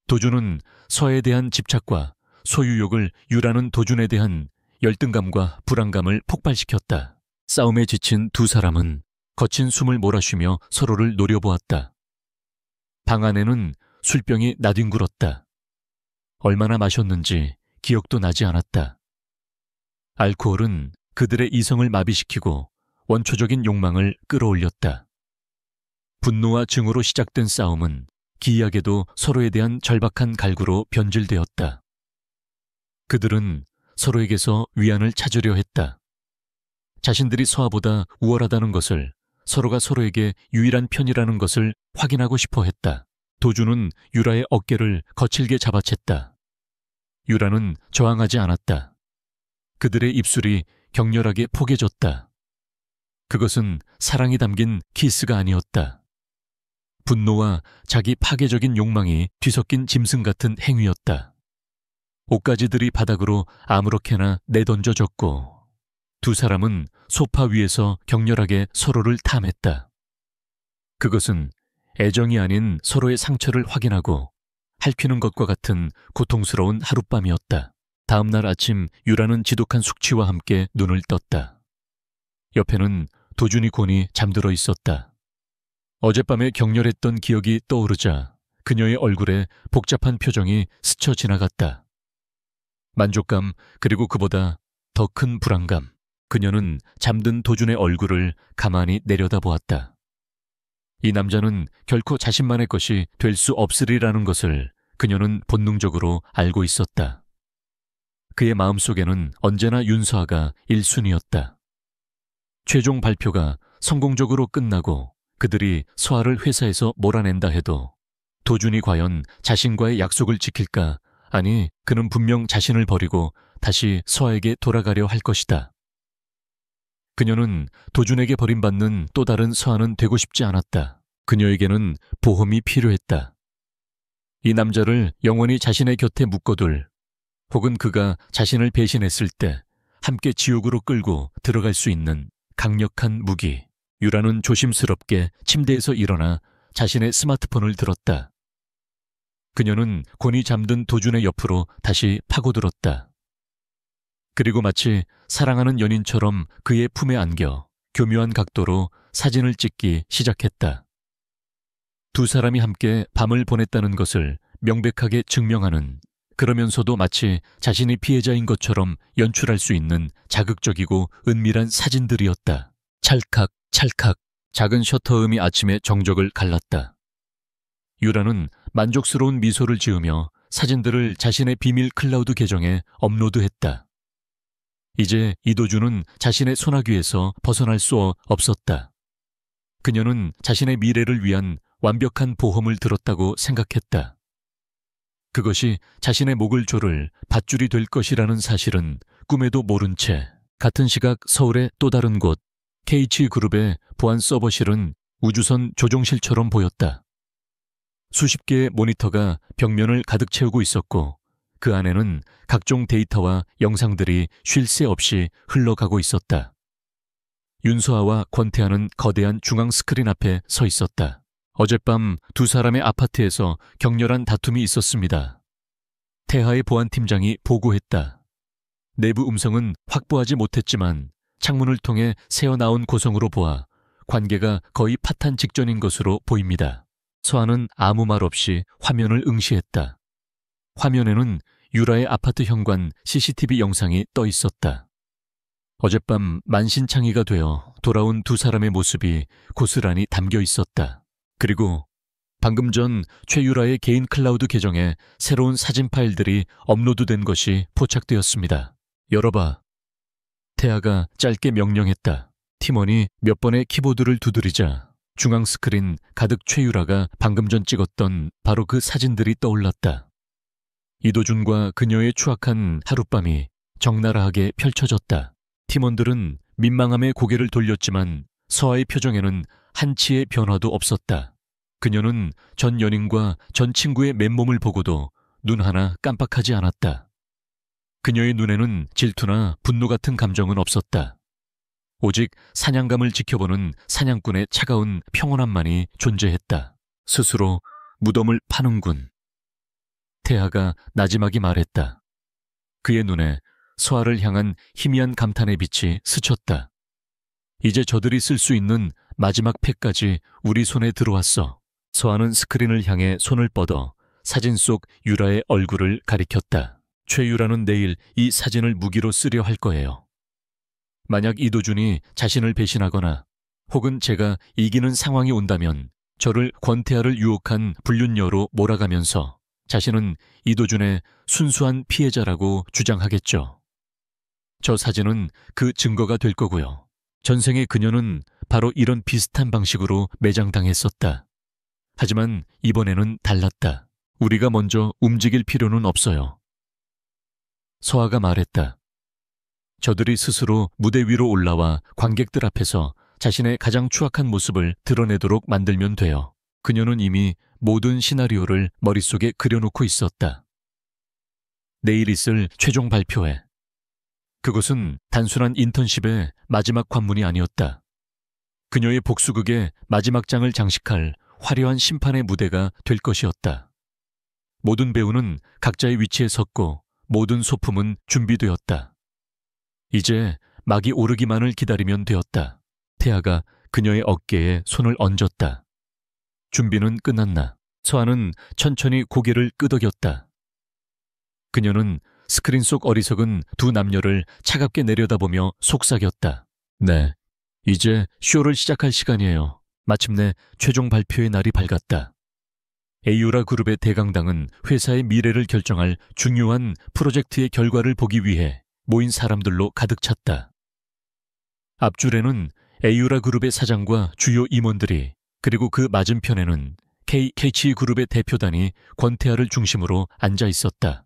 도준은 서에 대한 집착과 소유욕을 유라는 도준에 대한 열등감과 불안감을 폭발시켰다. 싸움에 지친 두 사람은 거친 숨을 몰아쉬며 서로를 노려보았다. 방 안에는 술병이 나뒹굴었다. 얼마나 마셨는지 기억도 나지 않았다. 알코올은 그들의 이성을 마비시키고 원초적인 욕망을 끌어올렸다. 분노와 증오로 시작된 싸움은 기이하게도 서로에 대한 절박한 갈구로 변질되었다. 그들은 서로에게서 위안을 찾으려 했다. 자신들이 서아보다 우월하다는 것을, 서로가 서로에게 유일한 편이라는 것을 확인하고 싶어 했다. 도주는 유라의 어깨를 거칠게 잡아챘다. 유라는 저항하지 않았다. 그들의 입술이 격렬하게 포개졌다. 그것은 사랑이 담긴 키스가 아니었다. 분노와 자기 파괴적인 욕망이 뒤섞인 짐승 같은 행위였다. 옷가지들이 바닥으로 아무렇게나 내던져졌고 두 사람은 소파 위에서 격렬하게 서로를 탐했다. 그것은 애정이 아닌 서로의 상처를 확인하고 핥히는 것과 같은 고통스러운 하룻밤이었다. 다음 날 아침 유라는 지독한 숙취와 함께 눈을 떴다. 옆에는 도준이 곤히 잠들어 있었다. 어젯밤에 격렬했던 기억이 떠오르자 그녀의 얼굴에 복잡한 표정이 스쳐 지나갔다. 만족감, 그리고 그보다 더 큰 불안감. 그녀는 잠든 도준의 얼굴을 가만히 내려다보았다. 이 남자는 결코 자신만의 것이 될 수 없으리라는 것을 그녀는 본능적으로 알고 있었다. 그의 마음속에는 언제나 윤서아가 1순위였다. 최종 발표가 성공적으로 끝나고 그들이 서아를 회사에서 몰아낸다 해도 도준이 과연 자신과의 약속을 지킬까? 아니, 그는 분명 자신을 버리고 다시 서아에게 돌아가려 할 것이다. 그녀는 도준에게 버림받는 또 다른 서아는 되고 싶지 않았다. 그녀에게는 보험이 필요했다. 이 남자를 영원히 자신의 곁에 묶어둘, 혹은 그가 자신을 배신했을 때 함께 지옥으로 끌고 들어갈 수 있는 강력한 무기. 유라는 조심스럽게 침대에서 일어나 자신의 스마트폰을 들었다. 그녀는 곤히 잠든 도준의 옆으로 다시 파고들었다. 그리고 마치 사랑하는 연인처럼 그의 품에 안겨 교묘한 각도로 사진을 찍기 시작했다. 두 사람이 함께 밤을 보냈다는 것을 명백하게 증명하는, 그러면서도 마치 자신이 피해자인 것처럼 연출할 수 있는 자극적이고 은밀한 사진들이었다. 찰칵 찰칵 작은 셔터음이 아침의 정적을 갈랐다. 유라는 만족스러운 미소를 지으며 사진들을 자신의 비밀 클라우드 계정에 업로드했다. 이제 이도준은 자신의 소나귀에서 벗어날 수 없었다. 그녀는 자신의 미래를 위한 완벽한 보험을 들었다고 생각했다. 그것이 자신의 목을 조를 밧줄이 될 것이라는 사실은 꿈에도 모른 채 같은 시각 서울의 또 다른 곳 KH그룹의 보안 서버실은 우주선 조종실처럼 보였다. 수십 개의 모니터가 벽면을 가득 채우고 있었고 그 안에는 각종 데이터와 영상들이 쉴 새 없이 흘러가고 있었다. 윤서아와 권태하는 거대한 중앙 스크린 앞에 서 있었다. 어젯밤 두 사람의 아파트에서 격렬한 다툼이 있었습니다. 태하의 보안팀장이 보고했다. 내부 음성은 확보하지 못했지만 창문을 통해 새어나온 고성으로 보아 관계가 거의 파탄 직전인 것으로 보입니다. 서아는 아무 말 없이 화면을 응시했다. 화면에는 유라의 아파트 현관 CCTV 영상이 떠 있었다. 어젯밤 만신창이가 되어 돌아온 두 사람의 모습이 고스란히 담겨 있었다. 그리고 방금 전 최유라의 개인 클라우드 계정에 새로운 사진 파일들이 업로드된 것이 포착되었습니다. 열어봐. 태아가 짧게 명령했다. 팀원이 몇 번의 키보드를 두드리자 중앙 스크린 가득 최유라가 방금 전 찍었던 바로 그 사진들이 떠올랐다. 이도준과 그녀의 추악한 하룻밤이 적나라하게 펼쳐졌다. 팀원들은 민망함에 고개를 돌렸지만 서아의 표정에는 한치의 변화도 없었다. 그녀는 전 연인과 전 친구의 맨몸을 보고도 눈 하나 깜빡하지 않았다. 그녀의 눈에는 질투나 분노 같은 감정은 없었다. 오직 사냥감을 지켜보는 사냥꾼의 차가운 평온함만이 존재했다. 스스로 무덤을 파는군. 태하가 나지막이 말했다. 그의 눈에 서아를 향한 희미한 감탄의 빛이 스쳤다. 이제 저들이 쓸 수 있는 마지막 패까지 우리 손에 들어왔어. 서아는 스크린을 향해 손을 뻗어 사진 속 유라의 얼굴을 가리켰다. 최유라는 내일 이 사진을 무기로 쓰려 할 거예요. 만약 이도준이 자신을 배신하거나 혹은 제가 이기는 상황이 온다면 저를 권태아를 유혹한 불륜녀로 몰아가면서 자신은 이도준의 순수한 피해자라고 주장하겠죠. 저 사진은 그 증거가 될 거고요. 전생에 그녀는 바로 이런 비슷한 방식으로 매장당했었다. 하지만 이번에는 달랐다. 우리가 먼저 움직일 필요는 없어요. 서아가 말했다. 저들이 스스로 무대 위로 올라와 관객들 앞에서 자신의 가장 추악한 모습을 드러내도록 만들면 돼요. 그녀는 이미 모든 시나리오를 머릿속에 그려놓고 있었다. 내일 있을 최종 발표회. 그것은 단순한 인턴십의 마지막 관문이 아니었다. 그녀의 복수극의 마지막 장을 장식할 화려한 심판의 무대가 될 것이었다. 모든 배우는 각자의 위치에 섰고 모든 소품은 준비되었다. 이제 막이 오르기만을 기다리면 되었다. 태아가 그녀의 어깨에 손을 얹었다. 준비는 끝났나. 서아는 천천히 고개를 끄덕였다. 그녀는 스크린 속 어리석은 두 남녀를 차갑게 내려다보며 속삭였다. 네, 이제 쇼를 시작할 시간이에요. 마침내 최종 발표의 날이 밝았다. 에이유라 그룹의 대강당은 회사의 미래를 결정할 중요한 프로젝트의 결과를 보기 위해 모인 사람들로 가득 찼다. 앞줄에는 에이유라 그룹의 사장과 주요 임원들이, 그리고 그 맞은편에는 KH 그룹의 대표단이 권태아를 중심으로 앉아 있었다.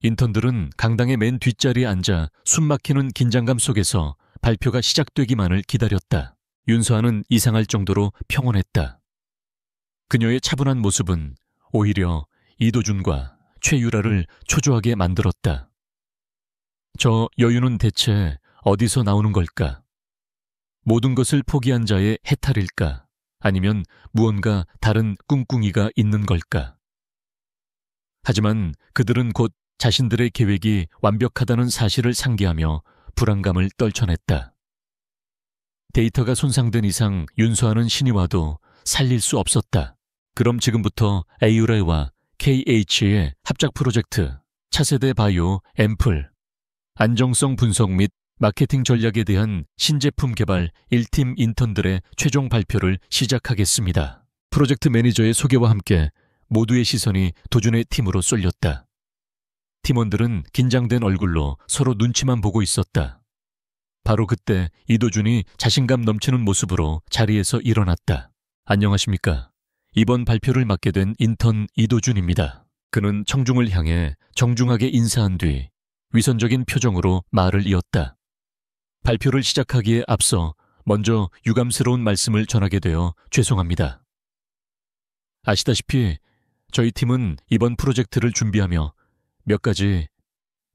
인턴들은 강당의 맨 뒷자리에 앉아 숨막히는 긴장감 속에서 발표가 시작되기만을 기다렸다. 윤서아는 이상할 정도로 평온했다. 그녀의 차분한 모습은 오히려 이도준과 최유라를 초조하게 만들었다. 저 여유는 대체 어디서 나오는 걸까? 모든 것을 포기한 자의 해탈일까? 아니면 무언가 다른 꿍꿍이가 있는 걸까? 하지만 그들은 곧 자신들의 계획이 완벽하다는 사실을 상기하며 불안감을 떨쳐냈다. 데이터가 손상된 이상 윤서아는 신이 와도 살릴 수 없었다. 그럼 지금부터 에이유라와 KH의 합작 프로젝트 차세대 바이오 앰플 안정성 분석 및 마케팅 전략에 대한 신제품 개발 1팀 인턴들의 최종 발표를 시작하겠습니다. 프로젝트 매니저의 소개와 함께 모두의 시선이 도준의 팀으로 쏠렸다. 팀원들은 긴장된 얼굴로 서로 눈치만 보고 있었다. 바로 그때 이도준이 자신감 넘치는 모습으로 자리에서 일어났다. 안녕하십니까. 이번 발표를 맡게 된 인턴 이도준입니다. 그는 청중을 향해 정중하게 인사한 뒤 위선적인 표정으로 말을 이었다. 발표를 시작하기에 앞서 먼저 유감스러운 말씀을 전하게 되어 죄송합니다. 아시다시피 저희 팀은 이번 프로젝트를 준비하며 몇 가지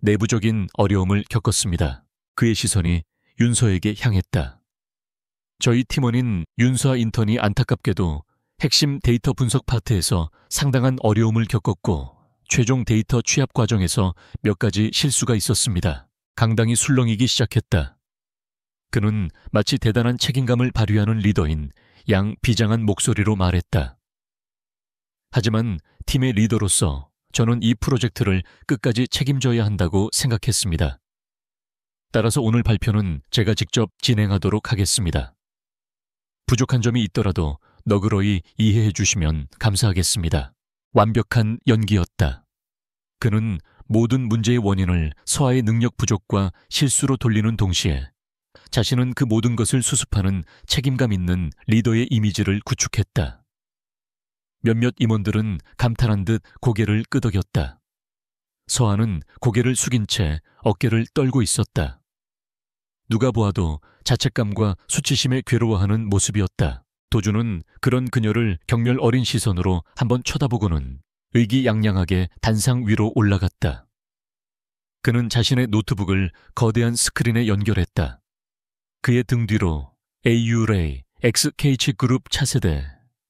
내부적인 어려움을 겪었습니다. 그의 시선이 윤서에게 향했다. 저희 팀원인 윤서아 인턴이 안타깝게도 핵심 데이터 분석 파트에서 상당한 어려움을 겪었고 최종 데이터 취합 과정에서 몇 가지 실수가 있었습니다. 강당이 술렁이기 시작했다. 그는 마치 대단한 책임감을 발휘하는 리더인 양 비장한 목소리로 말했다. 하지만 팀의 리더로서 저는 이 프로젝트를 끝까지 책임져야 한다고 생각했습니다. 따라서 오늘 발표는 제가 직접 진행하도록 하겠습니다. 부족한 점이 있더라도 너그러이 이해해 주시면 감사하겠습니다. 완벽한 연기였다. 그는 모든 문제의 원인을 서아의 능력 부족과 실수로 돌리는 동시에 자신은 그 모든 것을 수습하는 책임감 있는 리더의 이미지를 구축했다. 몇몇 임원들은 감탄한 듯 고개를 끄덕였다. 서아는 고개를 숙인 채 어깨를 떨고 있었다. 누가 보아도 자책감과 수치심에 괴로워하는 모습이었다. 도준은 그런 그녀를 경멸 어린 시선으로 한번 쳐다보고는 의기양양하게 단상 위로 올라갔다. 그는 자신의 노트북을 거대한 스크린에 연결했다. 그의 등 뒤로 에이유레이 XKH그룹 차세대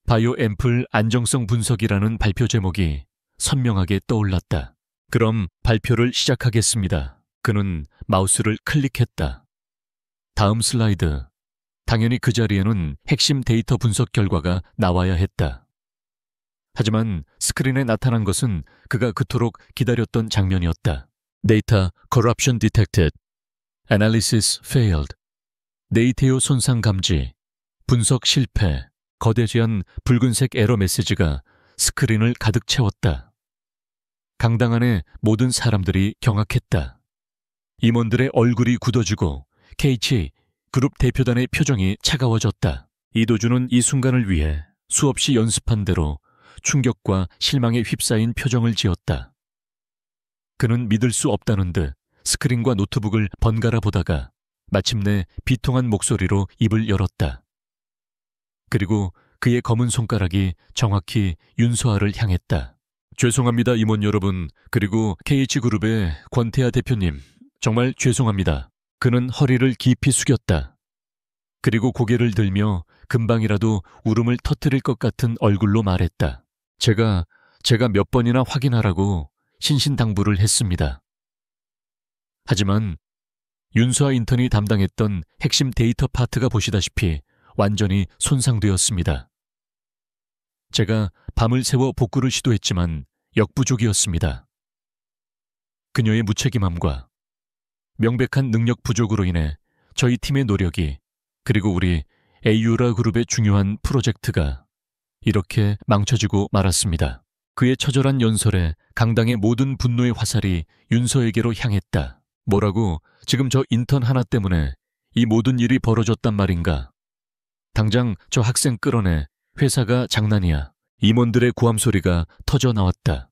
바이오 앰플 안정성 분석이라는 발표 제목이 선명하게 떠올랐다. 그럼 발표를 시작하겠습니다. 그는 마우스를 클릭했다. 다음 슬라이드. 당연히 그 자리에는 핵심 데이터 분석 결과가 나와야 했다. 하지만 스크린에 나타난 것은 그가 그토록 기다렸던 장면이었다. Data corruption detected. Analysis failed. 데이터의 손상 감지. 분석 실패. 거대지한 붉은색 에러 메시지가 스크린을 가득 채웠다. 강당 안에 모든 사람들이 경악했다. 임원들의 얼굴이 굳어지고 KH 그룹 대표단의 표정이 차가워졌다. 이도준은 이 순간을 위해 수없이 연습한 대로 충격과 실망에 휩싸인 표정을 지었다. 그는 믿을 수 없다는 듯 스크린과 노트북을 번갈아 보다가 마침내 비통한 목소리로 입을 열었다. 그리고 그의 검은 손가락이 정확히 윤소아를 향했다. 죄송합니다, 임원 여러분. 그리고 KH그룹의 권태아 대표님. 정말 죄송합니다. 그는 허리를 깊이 숙였다. 그리고 고개를 들며 금방이라도 울음을 터뜨릴 것 같은 얼굴로 말했다. 제가 몇 번이나 확인하라고 신신당부를 했습니다. 하지만 윤소아 인턴이 담당했던 핵심 데이터 파트가 보시다시피 완전히 손상되었습니다. 제가 밤을 새워 복구를 시도했지만 역부족이었습니다. 그녀의 무책임함과 명백한 능력 부족으로 인해 저희 팀의 노력이 그리고 우리 에이유라 그룹의 중요한 프로젝트가 이렇게 망쳐지고 말았습니다. 그의 처절한 연설에 강당의 모든 분노의 화살이 윤서에게로 향했다. 뭐라고 지금 저 인턴 하나 때문에 이 모든 일이 벌어졌단 말인가? 당장 저 학생 끌어내. 회사가 장난이야. 임원들의 고함 소리가 터져 나왔다.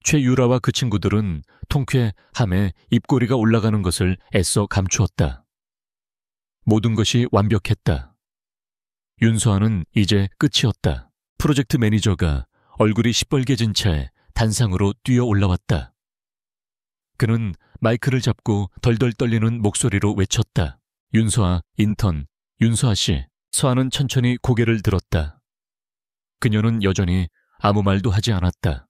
최유라와 그 친구들은 통쾌함에 입꼬리가 올라가는 것을 애써 감추었다. 모든 것이 완벽했다. 윤서아는 이제 끝이었다. 프로젝트 매니저가 얼굴이 시뻘개진 채 단상으로 뛰어 올라왔다. 그는 마이크를 잡고 덜덜 떨리는 목소리로 외쳤다. 윤서아, 인턴, 윤서아 씨. 서아는 천천히 고개를 들었다. 그녀는 여전히 아무 말도 하지 않았다.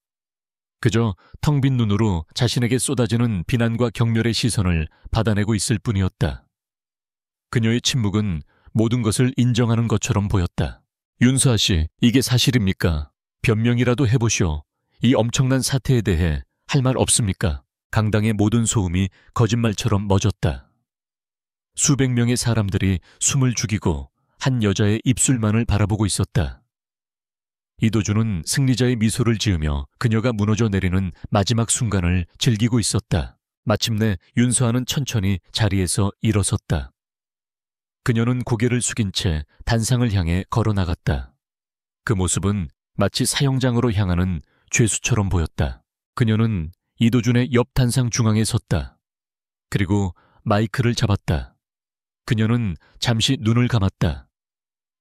그저 텅 빈 눈으로 자신에게 쏟아지는 비난과 경멸의 시선을 받아내고 있을 뿐이었다. 그녀의 침묵은 모든 것을 인정하는 것처럼 보였다. 윤서아 씨, 이게 사실입니까? 변명이라도 해보시오. 이 엄청난 사태에 대해 할 말 없습니까? 강당의 모든 소음이 거짓말처럼 멎었다. 수백 명의 사람들이 숨을 죽이고 한 여자의 입술만을 바라보고 있었다. 이도준은 승리자의 미소를 지으며 그녀가 무너져 내리는 마지막 순간을 즐기고 있었다. 마침내 윤서아는 천천히 자리에서 일어섰다. 그녀는 고개를 숙인 채 단상을 향해 걸어나갔다. 그 모습은 마치 사형장으로 향하는 죄수처럼 보였다. 그녀는 이도준의 옆 단상 중앙에 섰다. 그리고 마이크를 잡았다. 그녀는 잠시 눈을 감았다.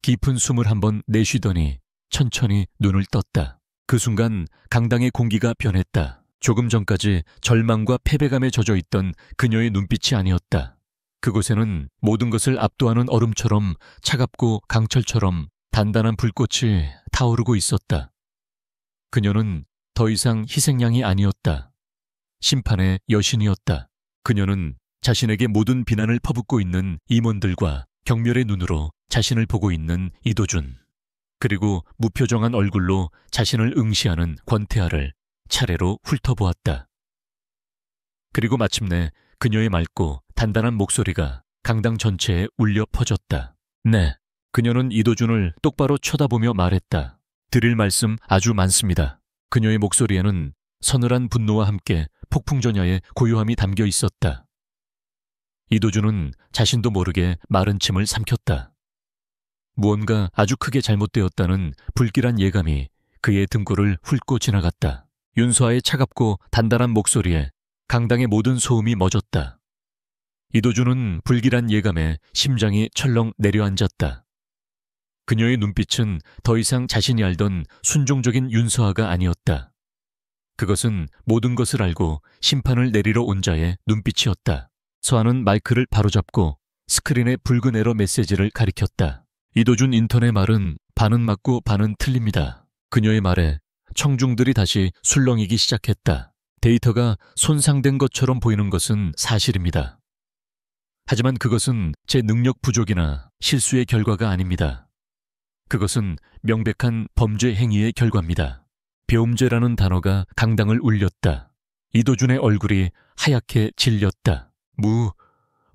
깊은 숨을 한번 내쉬더니 천천히 눈을 떴다. 그 순간 강당의 공기가 변했다. 조금 전까지 절망과 패배감에 젖어 있던 그녀의 눈빛이 아니었다. 그곳에는 모든 것을 압도하는 얼음처럼 차갑고 강철처럼 단단한 불꽃이 타오르고 있었다. 그녀는 더 이상 희생양이 아니었다. 심판의 여신이었다. 그녀는 자신에게 모든 비난을 퍼붓고 있는 임원들과 경멸의 눈으로 자신을 보고 있는 이도준, 그리고 무표정한 얼굴로 자신을 응시하는 권태아를 차례로 훑어보았다. 그리고 마침내 그녀의 맑고 단단한 목소리가 강당 전체에 울려 퍼졌다. 네. 그녀는 이도준을 똑바로 쳐다보며 말했다. 드릴 말씀 아주 많습니다. 그녀의 목소리에는 서늘한 분노와 함께 폭풍전야의 고요함이 담겨 있었다. 이도준은 자신도 모르게 마른 침을 삼켰다. 무언가 아주 크게 잘못되었다는 불길한 예감이 그의 등골을 훑고 지나갔다. 윤서아의 차갑고 단단한 목소리에 강당의 모든 소음이 멎었다. 이도준은 불길한 예감에 심장이 철렁 내려앉았다. 그녀의 눈빛은 더 이상 자신이 알던 순종적인 윤서아가 아니었다. 그것은 모든 것을 알고 심판을 내리러 온 자의 눈빛이었다. 서아는 마이크를 바로잡고 스크린의 붉은 에러 메시지를 가리켰다. 이도준 인턴의 말은 반은 맞고 반은 틀립니다. 그녀의 말에 청중들이 다시 술렁이기 시작했다. 데이터가 손상된 것처럼 보이는 것은 사실입니다. 하지만 그것은 제 능력 부족이나 실수의 결과가 아닙니다. 그것은 명백한 범죄 행위의 결과입니다. 배움죄라는 단어가 강당을 울렸다. 이도준의 얼굴이 하얗게 질렸다.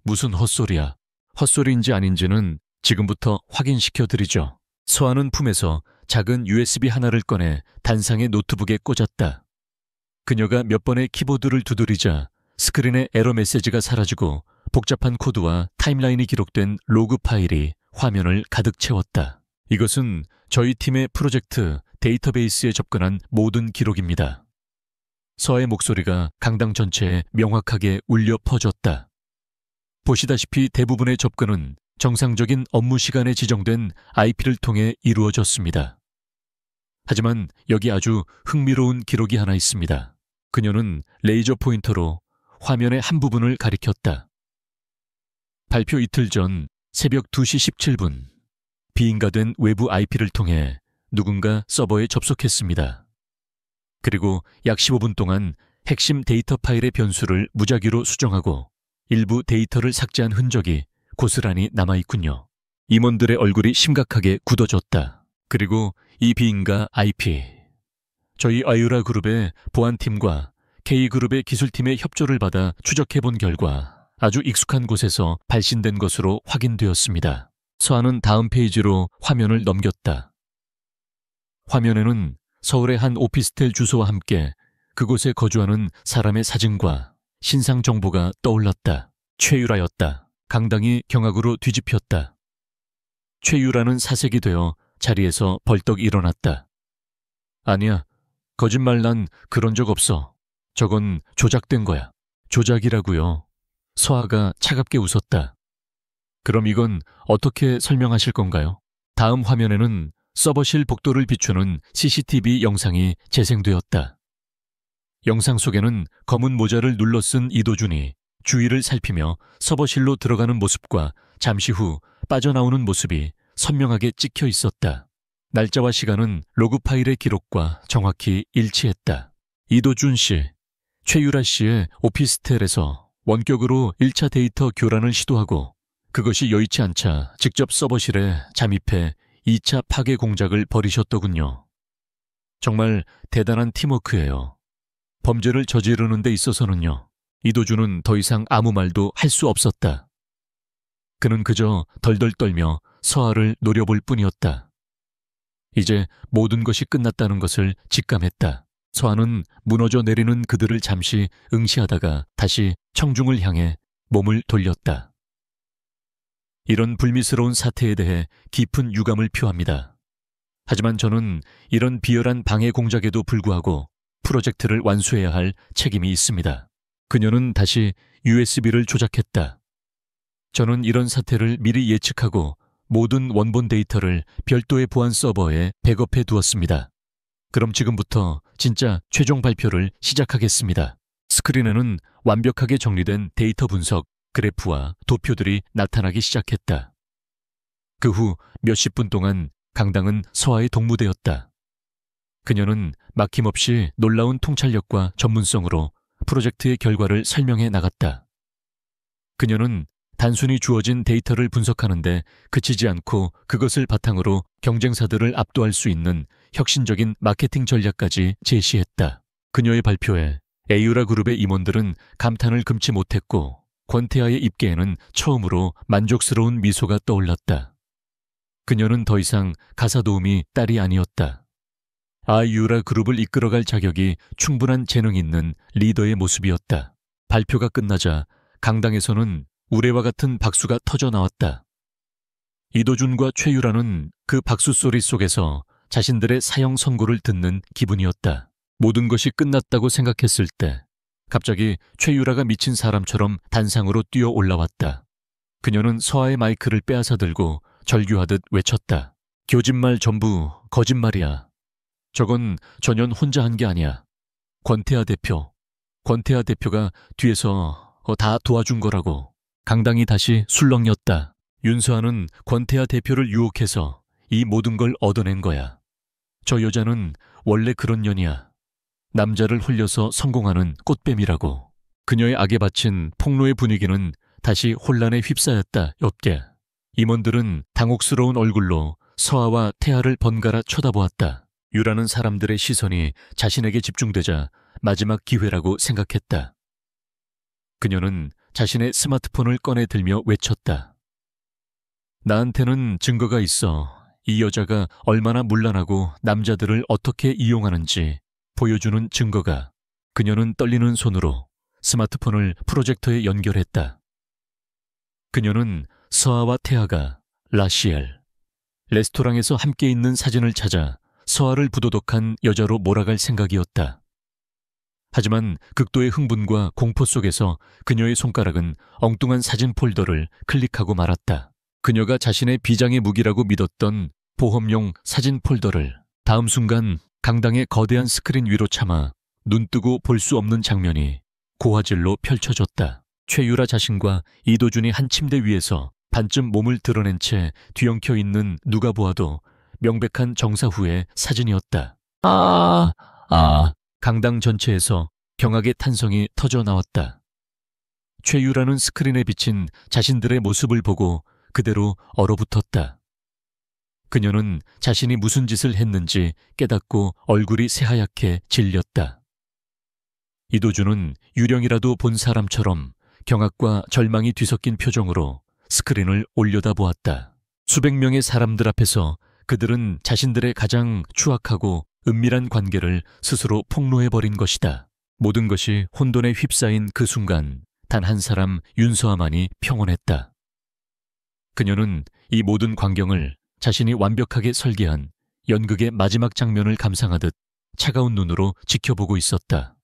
무슨 헛소리야. 헛소리인지 아닌지는 지금부터 확인시켜드리죠. 서하는 품에서 작은 USB 하나를 꺼내 단상의 노트북에 꽂았다. 그녀가 몇 번의 키보드를 두드리자 스크린에 에러 메시지가 사라지고 복잡한 코드와 타임라인이 기록된 로그 파일이 화면을 가득 채웠다. 이것은 저희 팀의 프로젝트 데이터베이스에 접근한 모든 기록입니다. 서하의 목소리가 강당 전체에 명확하게 울려 퍼졌다. 보시다시피 대부분의 접근은 정상적인 업무 시간에 지정된 IP를 통해 이루어졌습니다. 하지만 여기 아주 흥미로운 기록이 하나 있습니다. 그녀는 레이저 포인터로 화면의 한 부분을 가리켰다. 발표 이틀 전 새벽 2시 17분, 비인가된 외부 IP를 통해 누군가 서버에 접속했습니다. 그리고 약 15분 동안 핵심 데이터 파일의 변수를 무작위로 수정하고 일부 데이터를 삭제한 흔적이 고스란히 남아있군요. 임원들의 얼굴이 심각하게 굳어졌다. 그리고 이 비인가 IP, 저희 아유라 그룹의 보안팀과 K그룹의 기술팀의 협조를 받아 추적해본 결과 아주 익숙한 곳에서 발신된 것으로 확인되었습니다. 서하는 다음 페이지로 화면을 넘겼다. 화면에는 서울의 한 오피스텔 주소와 함께 그곳에 거주하는 사람의 사진과 신상 정보가 떠올랐다. 최유라였다. 강당이 경악으로 뒤집혔다. 최유라는 사색이 되어 자리에서 벌떡 일어났다. 아니야, 거짓말, 난 그런 적 없어. 저건 조작된 거야. 조작이라고요. 서하가 차갑게 웃었다. 그럼 이건 어떻게 설명하실 건가요? 다음 화면에는 서버실 복도를 비추는 CCTV 영상이 재생되었다. 영상 속에는 검은 모자를 눌러 쓴 이도준이 주위를 살피며 서버실로 들어가는 모습과 잠시 후 빠져나오는 모습이 선명하게 찍혀 있었다. 날짜와 시간은 로그 파일의 기록과 정확히 일치했다. 이도준 씨, 최유라 씨의 오피스텔에서 원격으로 1차 데이터 교란을 시도하고 그것이 여의치 않자 직접 서버실에 잠입해 2차 파괴 공작을 벌이셨더군요. 정말 대단한 팀워크예요. 범죄를 저지르는 데 있어서는요. 이도준은 더 이상 아무 말도 할 수 없었다. 그는 그저 덜덜 떨며 서하를 노려볼 뿐이었다. 이제 모든 것이 끝났다는 것을 직감했다. 서하는 무너져 내리는 그들을 잠시 응시하다가 다시 청중을 향해 몸을 돌렸다. 이런 불미스러운 사태에 대해 깊은 유감을 표합니다. 하지만 저는 이런 비열한 방해 공작에도 불구하고 프로젝트를 완수해야 할 책임이 있습니다. 그녀는 다시 USB를 조작했다. 저는 이런 사태를 미리 예측하고 모든 원본 데이터를 별도의 보안 서버에 백업해 두었습니다. 그럼 지금부터 진짜 최종 발표를 시작하겠습니다. 스크린에는 완벽하게 정리된 데이터 분석, 그래프와 도표들이 나타나기 시작했다. 그 후 몇십 분 동안 강당은 서하의 동무되었다. 그녀는 막힘없이 놀라운 통찰력과 전문성으로 프로젝트의 결과를 설명해 나갔다. 그녀는 단순히 주어진 데이터를 분석하는데 그치지 않고 그것을 바탕으로 경쟁사들을 압도할 수 있는 혁신적인 마케팅 전략까지 제시했다. 그녀의 발표에 에유라 그룹의 임원들은 감탄을 금치 못했고 권태아의 입계에는 처음으로 만족스러운 미소가 떠올랐다. 그녀는 더 이상 가사 도우미 딸이 아니었다. 아유라 그룹을 이끌어갈 자격이 충분한 재능 있는 리더의 모습이었다. 발표가 끝나자 강당에서는 우레와 같은 박수가 터져 나왔다. 이도준과 최유라는 그 박수 소리 속에서 자신들의 사형 선고를 듣는 기분이었다. 모든 것이 끝났다고 생각했을 때 갑자기 최유라가 미친 사람처럼 단상으로 뛰어 올라왔다. 그녀는 서하의 마이크를 빼앗아 들고 절규하듯 외쳤다. 교진말 전부 거짓말이야. 저건 전현 혼자 한 게 아니야. 권태아 대표가 뒤에서 다 도와준 거라고. 강당이 다시 술렁였다. 윤서아는 권태아 대표를 유혹해서 이 모든 걸 얻어낸 거야. 저 여자는 원래 그런 년이야. 남자를 홀려서 성공하는 꽃뱀이라고. 그녀의 악에 바친 폭로의 분위기는 다시 혼란에 휩싸였다. 업계. 임원들은 당혹스러운 얼굴로 서아와 태아를 번갈아 쳐다보았다. 유라는 사람들의 시선이 자신에게 집중되자 마지막 기회라고 생각했다. 그녀는 자신의 스마트폰을 꺼내 들며 외쳤다. 나한테는 증거가 있어. 이 여자가 얼마나 문란하고 남자들을 어떻게 이용하는지 보여주는 증거가. 그녀는 떨리는 손으로 스마트폰을 프로젝터에 연결했다. 그녀는 서아와 태아가 라시엘, 레스토랑에서 함께 있는 사진을 찾아 서아를 부도덕한 여자로 몰아갈 생각이었다. 하지만 극도의 흥분과 공포 속에서 그녀의 손가락은 엉뚱한 사진 폴더를 클릭하고 말았다. 그녀가 자신의 비장의 무기라고 믿었던 보험용 사진 폴더를 다음 순간 강당의 거대한 스크린 위로 참아 눈뜨고 볼 수 없는 장면이 고화질로 펼쳐졌다. 최유라 자신과 이도준이 한 침대 위에서 반쯤 몸을 드러낸 채 뒤엉켜 있는 누가 보아도 명백한 정사 후의 사진이었다. 강당 전체에서 경악의 탄성이 터져 나왔다. 최유라는 스크린에 비친 자신들의 모습을 보고 그대로 얼어붙었다. 그녀는 자신이 무슨 짓을 했는지 깨닫고 얼굴이 새하얗게 질렸다. 이도준은 유령이라도 본 사람처럼 경악과 절망이 뒤섞인 표정으로 스크린을 올려다보았다. 수백 명의 사람들 앞에서 그들은 자신들의 가장 추악하고 은밀한 관계를 스스로 폭로해버린 것이다. 모든 것이 혼돈에 휩싸인 그 순간 단 한 사람 윤서아만이 평온했다. 그녀는 이 모든 광경을 자신이 완벽하게 설계한 연극의 마지막 장면을 감상하듯 차가운 눈으로 지켜보고 있었다.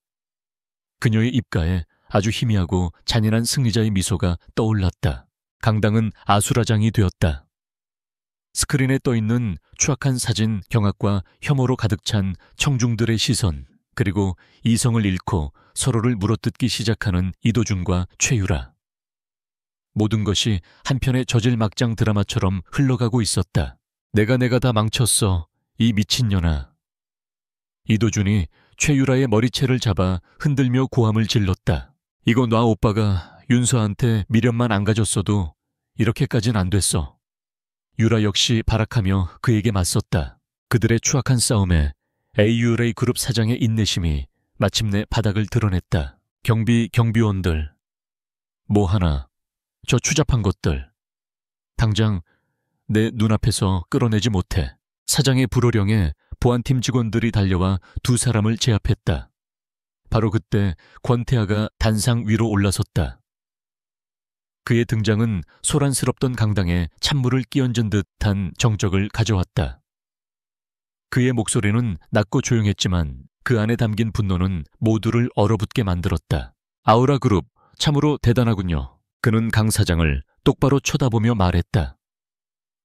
그녀의 입가에 아주 희미하고 잔인한 승리자의 미소가 떠올랐다. 강당은 아수라장이 되었다. 스크린에 떠있는 추악한 사진, 경악과 혐오로 가득 찬 청중들의 시선, 그리고 이성을 잃고 서로를 물어뜯기 시작하는 이도준과 최유라. 모든 것이 한편의 저질 막장 드라마처럼 흘러가고 있었다. 내가 다 망쳤어, 이 미친년아. 이도준이 최유라의 머리채를 잡아 흔들며 고함을 질렀다. 이거 놔. 오빠가 윤서한테 미련만 안 가졌어도 이렇게까진 안 됐어. 유라 역시 발악하며 그에게 맞섰다. 그들의 추악한 싸움에 AULA 그룹 사장의 인내심이 마침내 바닥을 드러냈다. 경비원들. 뭐하나. 저 추잡한 것들. 당장 내 눈앞에서 끌어내지 못해. 사장의 불호령에 보안팀 직원들이 달려와 두 사람을 제압했다. 바로 그때 권태아가 단상 위로 올라섰다. 그의 등장은 소란스럽던 강당에 찬물을 끼얹은 듯한 정적을 가져왔다. 그의 목소리는 낮고 조용했지만 그 안에 담긴 분노는 모두를 얼어붙게 만들었다. 아우라 그룹, 참으로 대단하군요. 그는 강 사장을 똑바로 쳐다보며 말했다.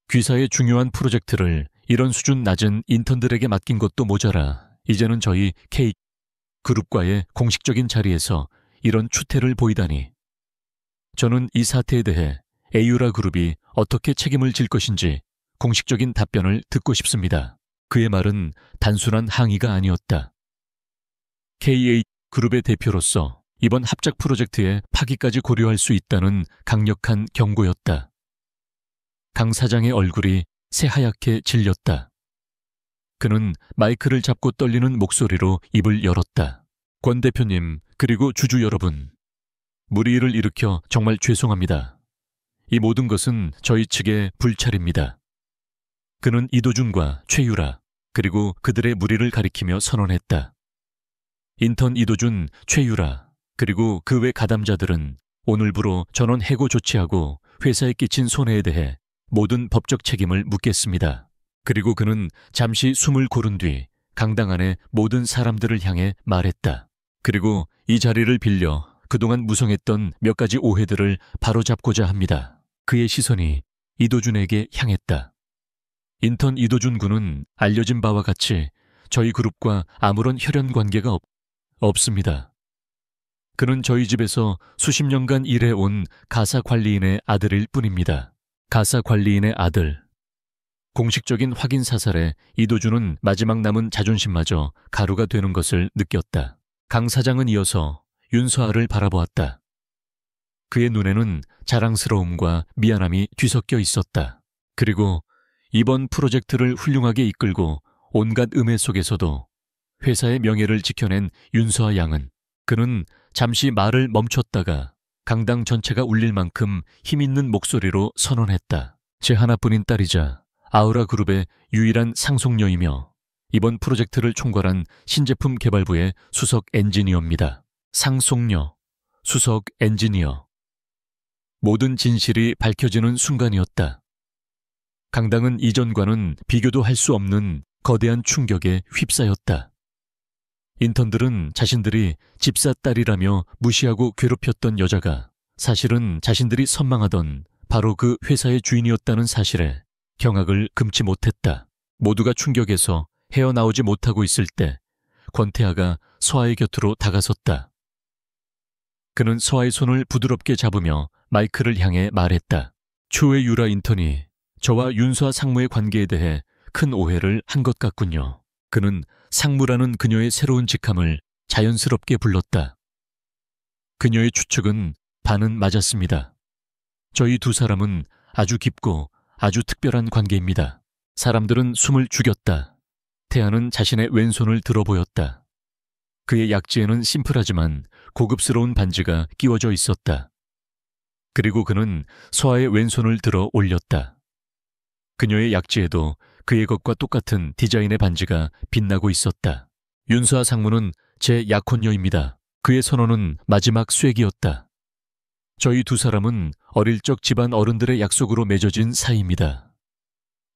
귀사의 중요한 프로젝트를 이런 수준 낮은 인턴들에게 맡긴 것도 모자라 이제는 저희 K 그룹과의 공식적인 자리에서 이런 추태를 보이다니. 저는 이 사태에 대해 에이유라 그룹이 어떻게 책임을 질 것인지 공식적인 답변을 듣고 싶습니다. 그의 말은 단순한 항의가 아니었다. KA 그룹의 대표로서 이번 합작 프로젝트의 파기까지 고려할 수 있다는 강력한 경고였다. 강 사장의 얼굴이 새하얗게 질렸다. 그는 마이크를 잡고 떨리는 목소리로 입을 열었다. 권 대표님, 그리고 주주 여러분. 무리를 일으켜 정말 죄송합니다. 이 모든 것은 저희 측의 불찰입니다. 그는 이도준과 최유라, 그리고 그들의 무리를 가리키며 선언했다. 인턴 이도준, 최유라, 그리고 그 외 가담자들은 오늘부로 전원 해고 조치하고 회사에 끼친 손해에 대해 모든 법적 책임을 묻겠습니다. 그리고 그는 잠시 숨을 고른 뒤 강당 안의 모든 사람들을 향해 말했다. 그리고 이 자리를 빌려 그동안 무성했던 몇 가지 오해들을 바로잡고자 합니다. 그의 시선이 이도준에게 향했다. 인턴 이도준 군은 알려진 바와 같이 저희 그룹과 아무런 혈연 관계가 없습니다. 그는 저희 집에서 수십 년간 일해온 가사 관리인의 아들일 뿐입니다. 가사 관리인의 아들. 공식적인 확인 사살에 이도준은 마지막 남은 자존심마저 가루가 되는 것을 느꼈다. 강 사장은 이어서 윤서아를 바라보았다. 그의 눈에는 자랑스러움과 미안함이 뒤섞여 있었다. 그리고 이번 프로젝트를 훌륭하게 이끌고 온갖 음해 속에서도 회사의 명예를 지켜낸 윤서아 양은 그는 잠시 말을 멈췄다가 강당 전체가 울릴 만큼 힘있는 목소리로 선언했다. 제 하나뿐인 딸이자 아우라 그룹의 유일한 상속녀이며 이번 프로젝트를 총괄한 신제품 개발부의 수석 엔지니어입니다. 상속녀, 수석 엔지니어. 모든 진실이 밝혀지는 순간이었다. 강당은 이전과는 비교도 할 수 없는 거대한 충격에 휩싸였다. 인턴들은 자신들이 집사 딸이라며 무시하고 괴롭혔던 여자가 사실은 자신들이 선망하던 바로 그 회사의 주인이었다는 사실에 경악을 금치 못했다. 모두가 충격에서 헤어나오지 못하고 있을 때 권태하가 서아의 곁으로 다가섰다. 그는 서아의 손을 부드럽게 잡으며 마이크를 향해 말했다. 추후에 유라 인턴이 저와 윤서아 상무의 관계에 대해 큰 오해를 한 것 같군요. 그는 상무라는 그녀의 새로운 직함을 자연스럽게 불렀다. 그녀의 추측은 반은 맞았습니다. 저희 두 사람은 아주 깊고 아주 특별한 관계입니다. 사람들은 숨을 죽였다. 태아는 자신의 왼손을 들어 보였다. 그의 약지에는 심플하지만 고급스러운 반지가 끼워져 있었다. 그리고 그는 서아의 왼손을 들어 올렸다. 그녀의 약지에도 그의 것과 똑같은 디자인의 반지가 빛나고 있었다. 윤서아 상무는 제 약혼녀입니다. 그의 선언은 마지막 쐐기였다. 저희 두 사람은 어릴 적 집안 어른들의 약속으로 맺어진 사이입니다.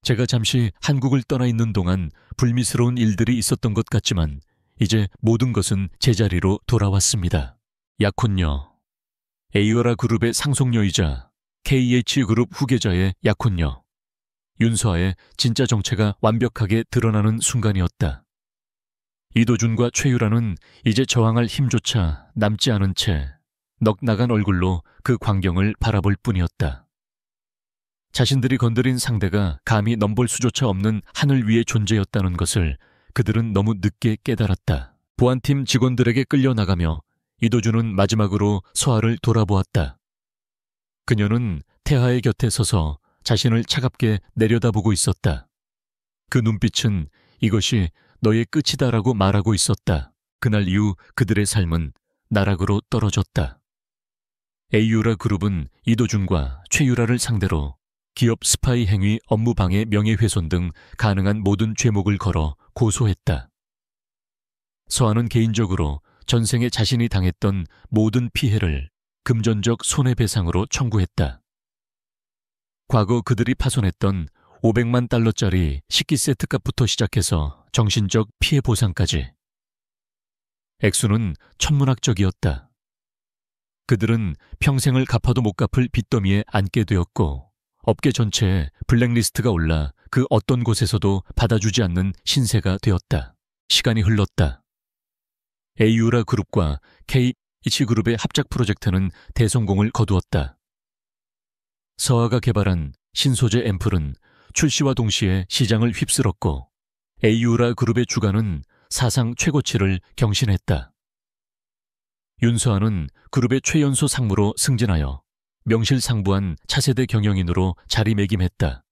제가 잠시 한국을 떠나 있는 동안 불미스러운 일들이 있었던 것 같지만 이제 모든 것은 제자리로 돌아왔습니다. 약혼녀, 에이어라 그룹의 상속녀이자 KH그룹 후계자의 약혼녀. 윤서아의 진짜 정체가 완벽하게 드러나는 순간이었다. 이도준과 최유라는 이제 저항할 힘조차 남지 않은 채 넋나간 얼굴로 그 광경을 바라볼 뿐이었다. 자신들이 건드린 상대가 감히 넘볼 수조차 없는 하늘 위의 존재였다는 것을 그들은 너무 늦게 깨달았다. 보안팀 직원들에게 끌려나가며 이도준은 마지막으로 서아를 돌아보았다. 그녀는 태하의 곁에 서서 자신을 차갑게 내려다보고 있었다. 그 눈빛은 이것이 너의 끝이다라고 말하고 있었다. 그날 이후 그들의 삶은 나락으로 떨어졌다. 에이유라 그룹은 이도준과 최유라를 상대로 기업 스파이 행위, 업무방해, 명예훼손 등 가능한 모든 죄목을 걸어 고소했다. 서아는 개인적으로 전생에 자신이 당했던 모든 피해를 금전적 손해배상으로 청구했다. 과거 그들이 파손했던 500만 달러짜리 식기 세트값부터 시작해서 정신적 피해 보상까지. 액수는 천문학적이었다. 그들은 평생을 갚아도 못 갚을 빚더미에 앉게 되었고 업계 전체에 블랙리스트가 올라 그 어떤 곳에서도 받아주지 않는 신세가 되었다. 시간이 흘렀다. 에이유라 그룹과 KH그룹의 합작 프로젝트는 대성공을 거두었다. 서아가 개발한 신소재 앰플은 출시와 동시에 시장을 휩쓸었고 에이유라 그룹의 주가는 사상 최고치를 경신했다. 윤서아는 그룹의 최연소 상무로 승진하여 명실상부한 차세대 경영인으로 자리매김했다.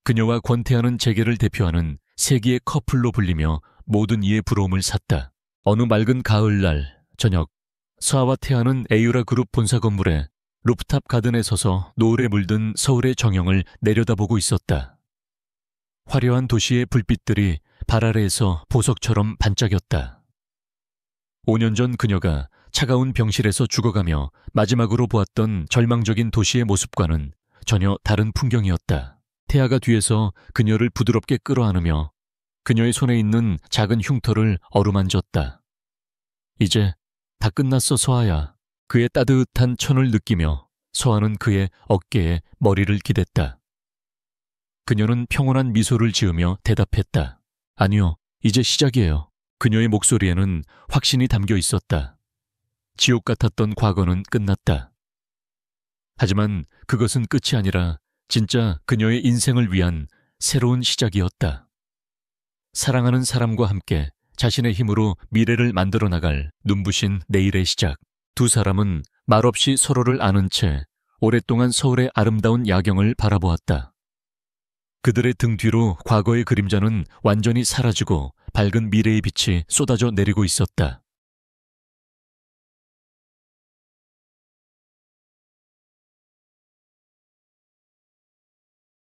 그녀와 권태하는 재계를 대표하는 세기의 커플로 불리며 모든 이의 부러움을 샀다. 어느 맑은 가을날 저녁, 서아와 태하는 에이유라 그룹 본사 건물에 루프탑 가든에 서서 노을에 물든 서울의 정형을 내려다보고 있었다. 화려한 도시의 불빛들이 발 아래에서 보석처럼 반짝였다. 5년 전 그녀가 차가운 병실에서 죽어가며 마지막으로 보았던 절망적인 도시의 모습과는 전혀 다른 풍경이었다. 태아가 뒤에서 그녀를 부드럽게 끌어안으며 그녀의 손에 있는 작은 흉터를 어루만졌다. 이제 다 끝났어, 서아야. 그의 따뜻한 천을 느끼며 서아는 그의 어깨에 머리를 기댔다. 그녀는 평온한 미소를 지으며 대답했다. 아니요, 이제 시작이에요. 그녀의 목소리에는 확신이 담겨 있었다. 지옥 같았던 과거는 끝났다. 하지만 그것은 끝이 아니라 진짜 그녀의 인생을 위한 새로운 시작이었다. 사랑하는 사람과 함께 자신의 힘으로 미래를 만들어 나갈 눈부신 내일의 시작. 두 사람은 말없이 서로를 아는 채 오랫동안 서울의 아름다운 야경을 바라보았다. 그들의 등 뒤로 과거의 그림자는 완전히 사라지고 밝은 미래의 빛이 쏟아져 내리고 있었다.